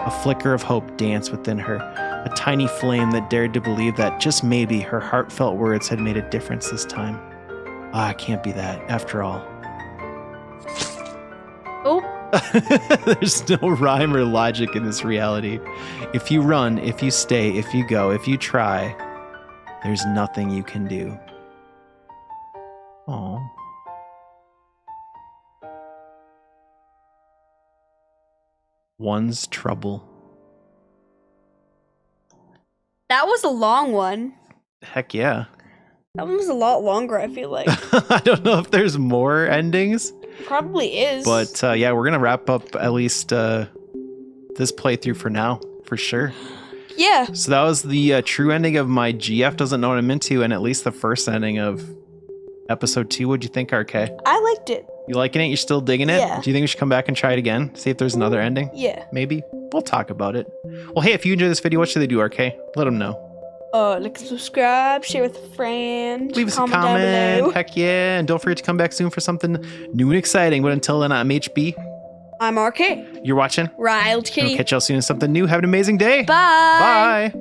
A flicker of hope danced within her, a tiny flame that dared to believe that just maybe her heartfelt words had made a difference this time. It can't be that, after all. Oh. There's no rhyme or logic in this reality. If you run, if you stay, if you go, if you try, there's nothing you can do. Aw. One's trouble. That was a long one. Heck yeah. That one was a lot longer, I feel like. I don't know if there's more endings, Probably is. but yeah, we're gonna wrap up at least this playthrough for now, for sure. yeah. So that was the true ending of my GF doesn't know what I'm into, and at least the first ending of episode 2. What'd you think, RK? I liked it. You liking it? You're still digging it? Yeah. Do you think we should come back and try it again? See if there's another ending? Yeah. Maybe. We'll talk about it. Well, hey, if you enjoyed this video, what should they do, RK? Let them know. Like and subscribe, share with a friend. Leave us a down comment. below. Heck yeah. And don't forget to come back soon for something new and exciting. But until then, I'm HB. I'm RK. You're watching. Riled We'll Kitty. catch y'all soon in something new. Have an amazing day. Bye. Bye.